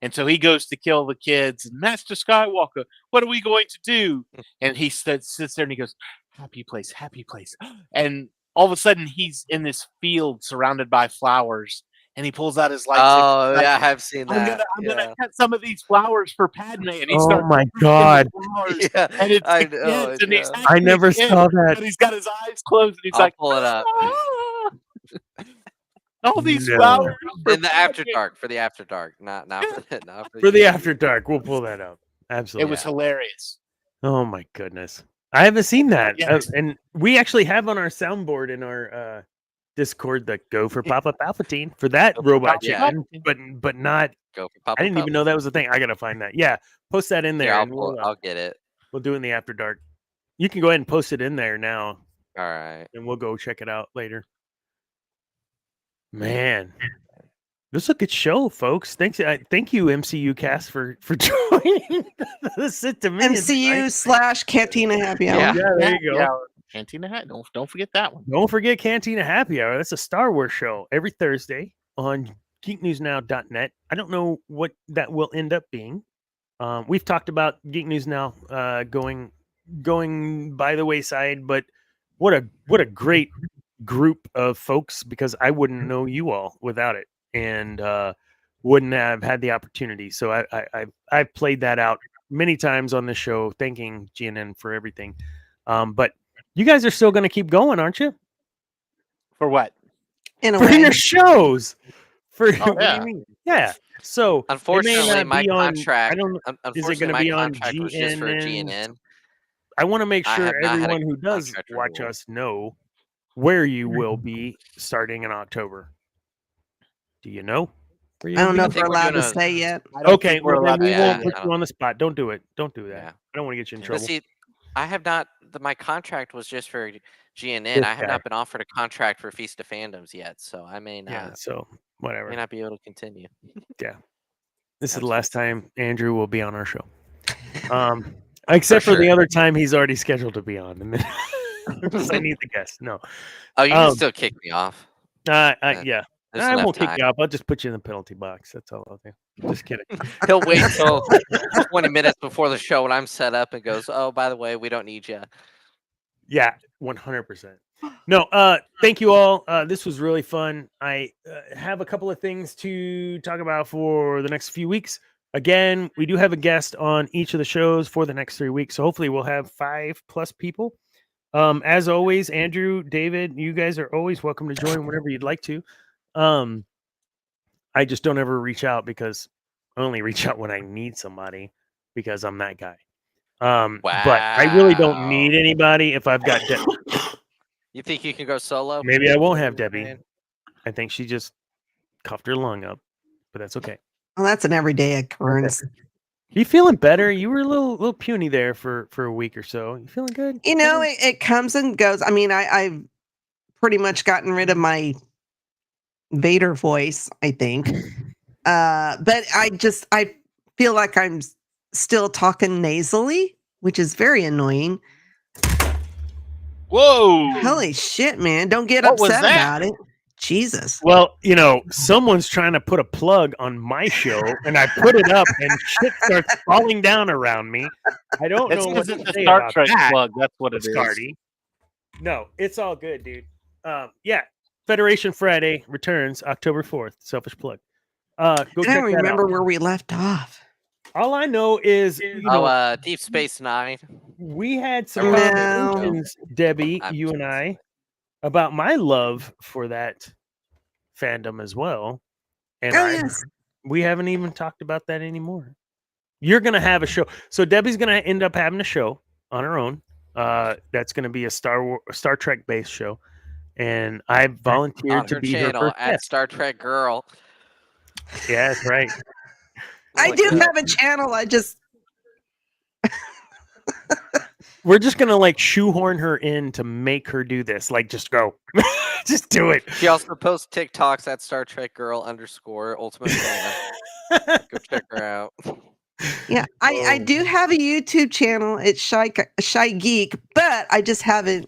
And so he goes to kill the kids, and Master Skywalker, what are we going to do? And he sits there and he goes, happy place, happy place. And all of a sudden he's in this field surrounded by flowers, and he pulls out his lightsaber. Oh yeah, I've seen that. I'm gonna cut some of these flowers for Padme, and he Oh starts my shooting God. the flowers, Yeah, and it's I the know, kids, and he's yeah. I hacking never the kids, saw that. but he's got his eyes closed, and he's I'll like, pull it up. "Ah!" All these No. flowers In the After Padme. Dark, for the After Dark, not For the After Dark, we'll pull that up. It Absolutely. was hilarious. Oh my goodness. I haven't seen that. Yeah. And we actually have on our soundboard in our Discord that go for Papa Palpatine for that Go for robot Papa chicken, but not. Go for Papa. I didn't even know that was a thing. I gotta find that. Yeah, post that in there. Here, and I'll get it. we'll do it in the After Dark. You can go ahead and post it in there now, All right. and we'll go check it out later. Man, this is a good show, folks. Thank you, MCU cast for joining the Sit Dominion. MCU/Cantina Happy Hour. Yeah. Yeah, there you go. Yeah, Cantina Hat. Don't forget that one. Don't forget Cantina Happy Hour. That's a Star Wars show every Thursday on geeknewsnow.net. I don't know what that will end up being. We've talked about Geek News Now going by the wayside, but what a great group of folks, because I wouldn't know you all without it, and wouldn't have had the opportunity. So I've played that out many times on this show, thanking GNN for everything. But you guys are still going to keep going, aren't you? For what? In a For way. your shows. For what do yeah. you mean? Yeah. So it may Unfortunately, not my be on. I contract. don't. Is it going Unfortunately, to my be on contract was just for GNN? GNN. I want to make I sure have not had a everyone who does contract watch renewal. us know where you will be starting in October. Do you know where I you'll don't be? know I if think we're we're allowed doing to a. say yet. I don't Okay, think we're well then allowed we to won't Yeah, put I you don't- on the spot. Don't do it. Don't do that. Yeah. I don't want to get you in But trouble. see, I have not. My contract was just for GNN. This I have guy. not been offered a contract for Feast of Fandoms yet, so I may Yeah. not. So whatever. May not be able to continue. This is the Absolutely. last time Andrew will be on our show. Except for the sure. other time he's already scheduled to be on. And then because I need the guest. No. Oh, you can Um, still kick me off. Yeah. There's I enough won't kick time. you off. I'll just put you in the penalty box. That's all I'll do. Just kidding. He'll wait till 20 minutes before the show when I'm set up and goes, "Oh, by the way, we don't need you." Yeah, 100%. No, thank you all. This was really fun. I have a couple of things to talk about for the next few weeks. Again, we do have a guest on each of the shows for the next 3 weeks. So hopefully we'll have 5+ people. As always, Andrew, David, you guys are always welcome to join whenever you'd like to. I just don't ever reach out because I only reach out when I need somebody because I'm that guy. But I really don't need Wow. anybody if I've got Debbie. You think you can go solo? Maybe I won't Is that have what you're Debbie. saying? I think she just cuffed her lung up, but that's okay. Well, that's an everyday occurrence. You feeling better? You were a little puny there for a week or so. You feeling good? You know, it comes and goes. I mean, I've pretty much gotten rid of my Vader voice, I think. But I feel like I'm still talking nasally, which is very annoying. Whoa! Holy shit, man. Don't get What was upset that? about it. Jesus. Well, someone's trying to put a plug on my show, and I put it up, and shit starts falling down around me. I don't It's know what because to it's a say Star about Trek that, plug. That's what it is. Scardy. No, it's all good, dude. Yeah, Federation Friday returns October 4th. Selfish plug. Go I check don't that remember out. where we left off. All I know is, Deep Space Nine. we had some No. conversations, Debbie, I'm you and just- I, about my love for that fandom as well. And Yes. we haven't even talked about that anymore. You're going to have a show. So Debbie's going to end up having a show on her own. That's going to be a Star Trek based show. And I volunteered on to her be her channel first at guest. Star Trek Girl. Yeah, that's right. I Look do it up. have a channel. I just We're just going to like shoehorn her in to make her do this. Like, just go. Just do it. She also posts TikToks at Star Trek Girl _ Ultimate Fan. Go check her out. yeah, I do have a YouTube channel. It's Shy Geek, but I just haven't.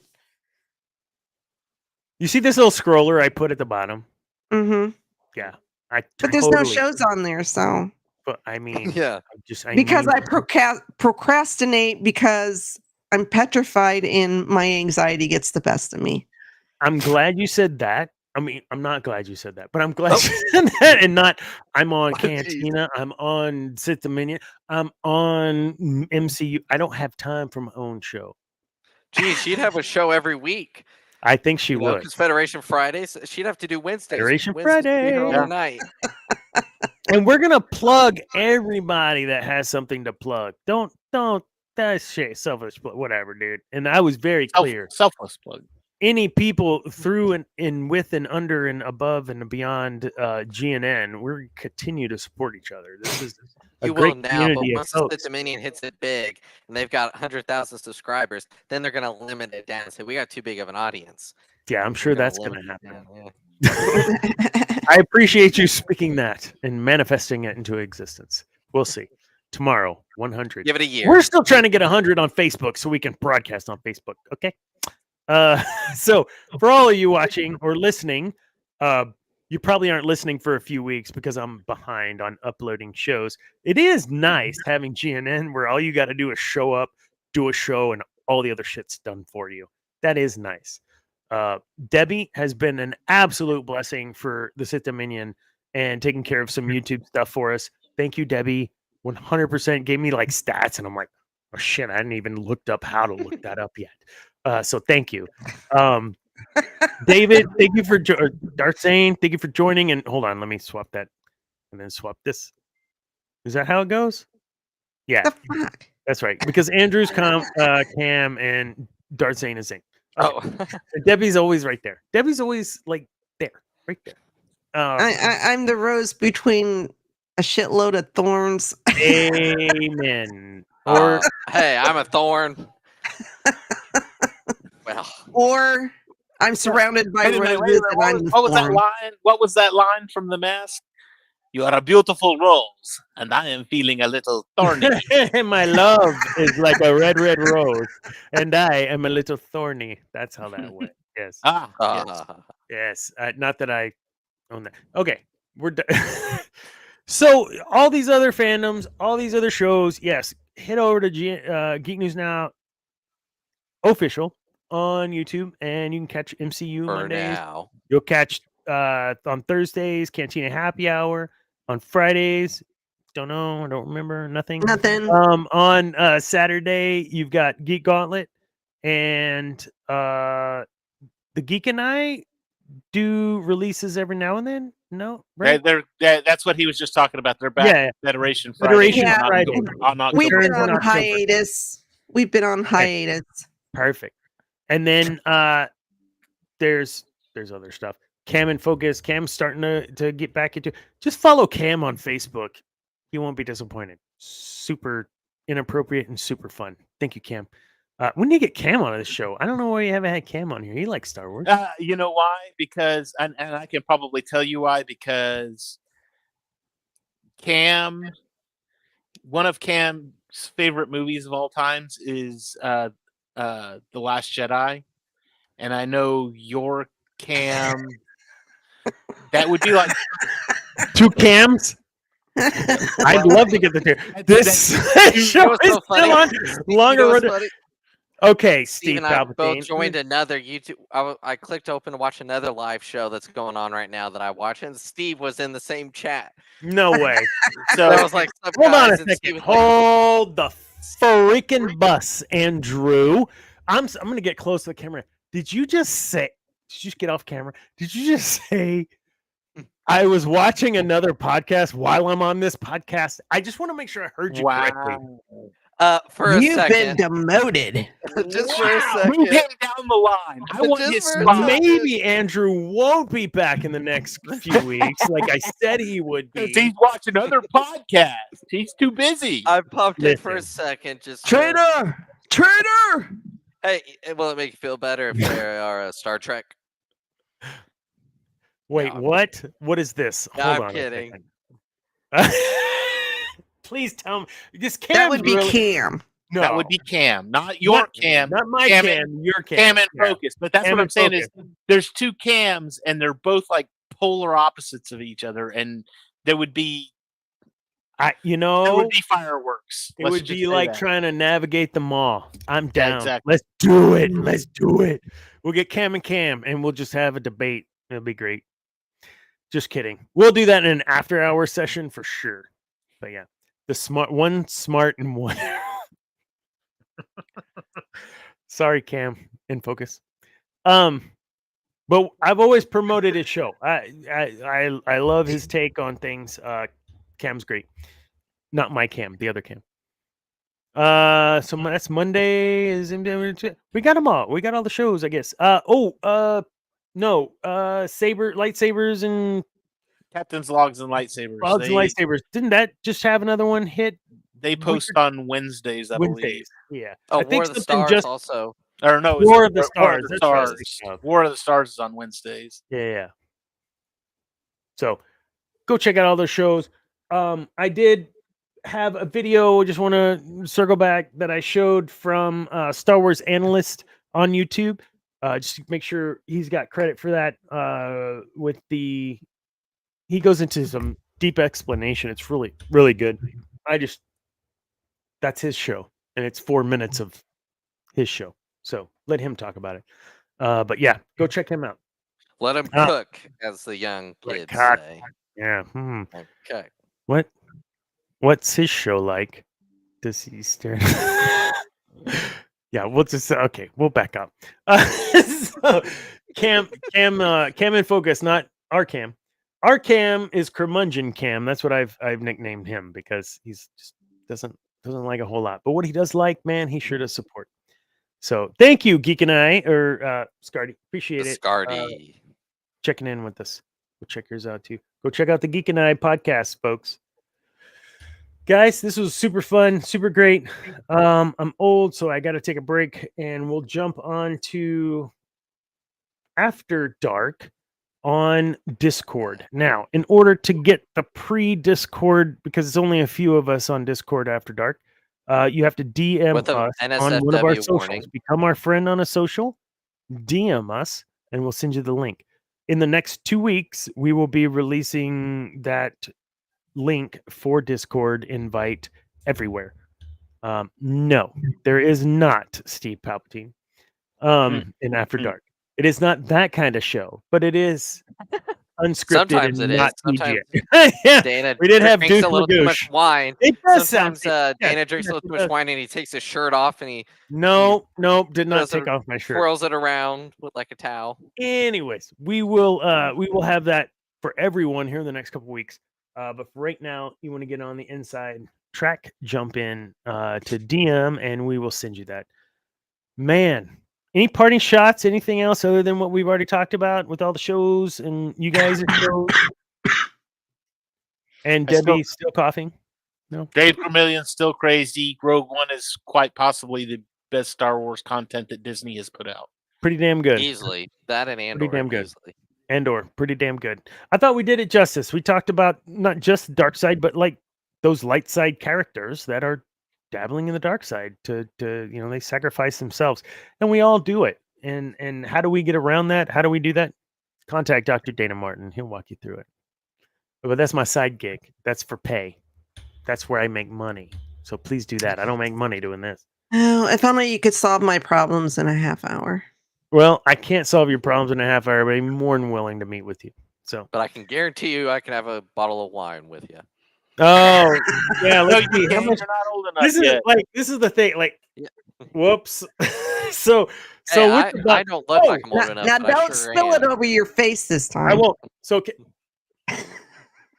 You see this little scroller I put at the bottom? Mm-hmm. Yeah. But there's no shows on there, so But I mean, Yeah. because I procrastinate because I'm petrified and my anxiety gets the best of me. I'm glad you said that. I mean, I'm not glad you said that, but I'm glad you said that, and not I'm on Cantina, I'm on Sith Dominion, I'm on MCU. I don't have time for my own show. Geez, she'd have a show every week. I think she would. Because Federation Fridays, she'd have to do Wednesdays. Federation Wednesdays would be her Friday. only night. And we're gonna plug everybody that has something to plug. Don't that shit selfish, whatever, dude. And I was very clear. Selfless plug. Any people through and in with and under and above and beyond GNN, we're continue to support each other. This is a You great will now, but community of once the folks. Dominion hits it big and they've got 100,000 subscribers, then they're going to limit it down and say, we got too big of an audience. Yeah, I'm sure They're that's limit going to it happen. down, yeah. I appreciate you speaking that and manifesting it into existence. We'll see. Tomorrow, 100. Give it a year. We're still trying to get 100 on Facebook so we can broadcast on Facebook. Okay. So for all of you watching or listening, you probably aren't listening for a few weeks because I'm behind on uploading shows. It is nice having GNN where all you got to do is show up, do a show, and all the other shit's done for you. That is nice. Debbie has been an absolute blessing for the Sith Dominion and taking care of some YouTube stuff for us. Thank you, Debbie. 100% gave me like stats, and I'm like, oh shit, I hadn't even looked up how to look that up yet. So thank you. David, thank you for Darth Zane, thank you for joining. And hold on, let me swap that. and then swap this. Is that how it goes? Yeah, The fuck? that's right. Because Andrew's Cam and Darth Zane is Zane. Okay. Oh, And Debbie's always right there. Debbie's always like there, right there. I'm the rose between a shitload of thorns. Amen. Or hey, I'm a thorn. Well, or I'm surrounded by Wait a minute, roses and I'm the what was that thorn. line? What was that line from The Mask? You are a beautiful rose, and I am feeling a little thorny. my love is like a red rose, and I am a little thorny. That's how that went. Yes. Yes. Yes. Not that I own that. Okay. We're done. So all these other fandoms, all these other shows, yes, head over to Geek News Now official on YouTube, and you can catch MCU for Mondays. now. You'll catch on Thursdays Cantina Happy Hour. On Fridays, don't know, I don't remember, nothing. On Saturday, you've got Geek Gauntlet, and the Geek and I do releases every now and then. No, right? That's what he was just talking about. They're back. Yeah. Federation Friday. Federation Yeah. Friday. We've October. been on October. hiatus. We've been on hiatus. Perfect. And then there's other stuff. Cam and Focus. Cam's starting to get back into. Just follow Cam on Facebook. You won't be disappointed. Super inappropriate and super fun. Thank you, Cam. When do you get Cam on this show? I don't know why you haven't had Cam on here. He likes Star Wars. You know why? Because, and I can probably tell you why. Because Cam, one of Cam's favorite movies of all times is The Last Jedi, and I know your Cam. That would be like two Cams. I'd love to get the two. This show is so still on longer run. Okay, Steve and I Palpatine. both joined another YouTube. I clicked open to watch another live show that's going on right now that I watch, and Steve was in the same chat. No way. So I was like, hold on a second. Hold the freaking bus, Andrew. I'm gonna get close to the camera. Did you just say? Did you just get off camera? Did you just say? I was watching another podcast while I'm on this podcast. I just want to make sure I heard you correctly. For a You've second. been demoted. Just for a second. move him down the line. I want Just his for a spot. Maybe Andrew won't be back in the next few weeks, like I said he would be. He's watching other podcasts. He's too busy. I popped in for a Listen. second. Just Traitor! Hey, will it make you feel better if they are a Star Trek? Wait, No. what? What is this? No, Hold I'm on. kidding. Please tell me. This That would be Cam. No, That would be Cam, not your Cam. Not my Cam Cam. and- Your Cam. Cam and Yeah. Focus. But that's Cam what I'm and saying is Focus. there's two Cams and they're both like polar opposites of each other, and there would be fireworks. It Let's would just be say like that. trying to navigate the mall. I'm Yeah, down. exactly. Let's do it. Let's do it. We'll get Cam and we'll just have a debate. It'll be great. Just kidding. We'll do that in an after-hour session for sure. But yeah, the smart and one. Sorry, Cam. In focus. But I've always promoted his show. I love his take on things. Cam's great. Not my Cam, the other Cam. So that's Monday. We got them all. We got all the shows, I guess. No. Lightsabers and Captain's Logs and Lightsabers. Logs and Lightsabers. Didn't that just have another one hit? They post on Wednesdays, I believe. Yeah. Oh, I think War of the something Stars also. Or no, War of the War of Stars. the That's what I was Stars. thinking of. War of the Stars is on Wednesdays. Yeah. So go check out all those shows. I did have a video. I just want to circle back that I showed from Star Wars Analyst on YouTube. Just to make sure he's got credit for that. He goes into some deep explanation. It's really, really good. That's his show, and it's 4 minutes of his show. So let him talk about it. But yeah, go check him out. Let him cook, as the young kids say. Yeah. Okay. What's his show like? Does he stare? Yeah, we'll just okay. We'll back up. So, Cam and Focus, not our Cam. Our Cam is Curmudgeon Cam. That's what I've nicknamed him because he's just doesn't like a whole lot. But what he does like, man, he sure does support. So thank you, Geek and I, or Scardy. Appreciate it. Scardy. Checking in with us. Go check yours out too. Go check out the Geek and I podcast, folks. Guys, this was super fun, super great. I'm old, so I got to take a break, and we'll jump on to After Dark on Discord. Now, in order to get the pre-Discord, because it's only a few of us on Discord After Dark, you have to DM With us an on one of our NSFW socials. warning. Become our friend on a social, DM us, and we'll send you the link. In the next 2 weeks, we will be releasing that link for Discord invite everywhere. No, there is not Steve Palpatine in After Dark. It is not that kind of show, but it is unscripted. Sometimes and it not is. Sometimes yeah, Dana we did have drinks Douche a little too much Magoosh. wine. It does Sometimes sound Dana drinks a little too much wine and he takes his shirt off and he no, did not does take it- off my shirt. twirls it around with like a towel. Anyways, we will have that for everyone here in the next couple weeks. But for right now, you want to get on the inside track, jump in to DM, and we will send you that. Man, any parting shots? Anything else other than what we've already talked about with all the shows and you guys' shows? And Debbie still coughing? No. Dave Vermillion's still crazy. Rogue One is quite possibly the best Star Wars content that Disney has put out. Pretty damn good. Easily. That and Andor. Pretty damn good. Easily. Andor, pretty damn good. I thought we did it justice. We talked about not just the dark side, but like those light side characters that are dabbling in the dark side to they sacrifice themselves, and we all do it. And how do we get around that? How do we do that? Contact Dr. Dana Martin. He'll walk you through it. But that's my side gig. That's for pay. That's where I make money. So please do that. I don't make money doing this. Oh, if only you could solve my problems in a half hour. Well, I can't solve your problems in a half hour, but I'm more than willing to meet with you. So, But I can guarantee you I can have a bottle of wine with you. oh yeah, No, let's you see. How can't. much? You're not old enough This is yet. this is the thing. Like, Yeah. whoops. so Hey, with the I don't look like I'm old enough. Now but I don't sure spill am. it over your face this time. I won't. So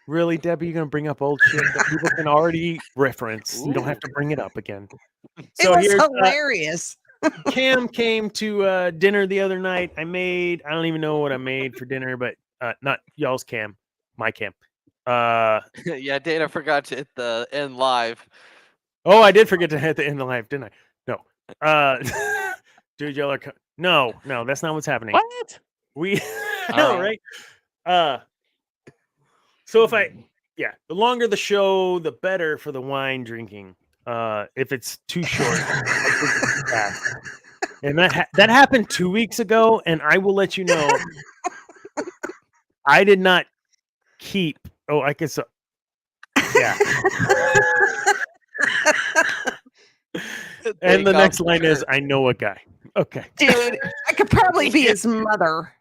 really, Debbie, you're gonna bring up old shit that people can already reference. You don't have to bring it up again. So it was here's hilarious. Cam came to dinner the other night. I don't even know what I made for dinner, but not y'all's Cam, my Cam. Yeah, Dana forgot to hit the end live. Oh, I did forget to hit the end of life, didn't I? No. Dude, y'all are no, that's not what's happening. What? We no, right? So if the longer the show, the better for the wine drinking. If it's too short, and that happened 2 weeks ago, and I will let you know, I did not keep. Oh, I guess. Yeah. And the next line is, "I know a guy." Okay, Dude, I could probably be his mother.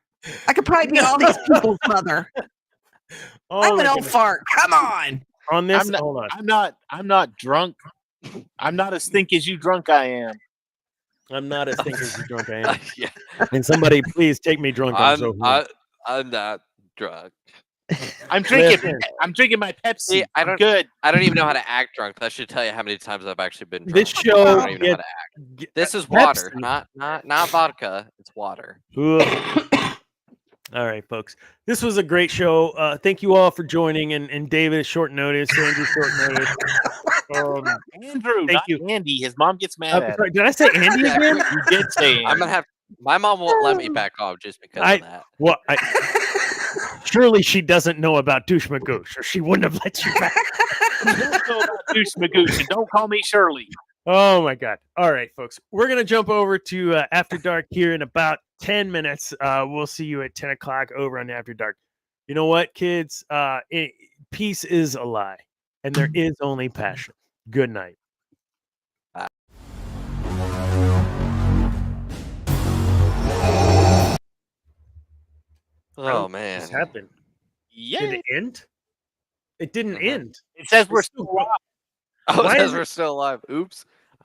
I could probably be all these people's mother. oh, I'm my an old goodness. fart. Come on. On this, I'm not- hold on. I'm not drunk. I'm not as think as you drunk I am. I'm not as thinking as drunk I am. Yeah, And somebody, please take me drunk. I'm not drunk. I'm drinking. Listen. I'm drinking my Pepsi. See, I'm good. I don't even know how to act drunk. That should tell you how many times I've actually been drunk. This show I don't even know how gets- to act. This is water, not vodka. It's water. Ugh. All right, folks. This was a great show. Thank you all for joining. And David, short notice. Andrew, short notice. Andrew, thank not you. Andy. His mom gets mad at him. Sorry, did I say Andy Yeah. again? You did say I'm Andy. gonna have. My mom won't let me back off just because of that. Well, surely she doesn't know about Douche Magoosh, or she wouldn't have let you back. You don't know about Douche Magoosh, and don't call me Shirley. Oh my God. All right, folks. We're going to jump over to After Dark here in about 10 minutes. We'll see you at 10 o'clock over on After Dark. You know what, kids? Peace is a lie, and there is only passion. Good night. Oh man. What happened? Yeah. Did it end? It didn't Mhm. end. It says we're It's still still- alive. Oh, Why it says is it- we're still alive. Oops.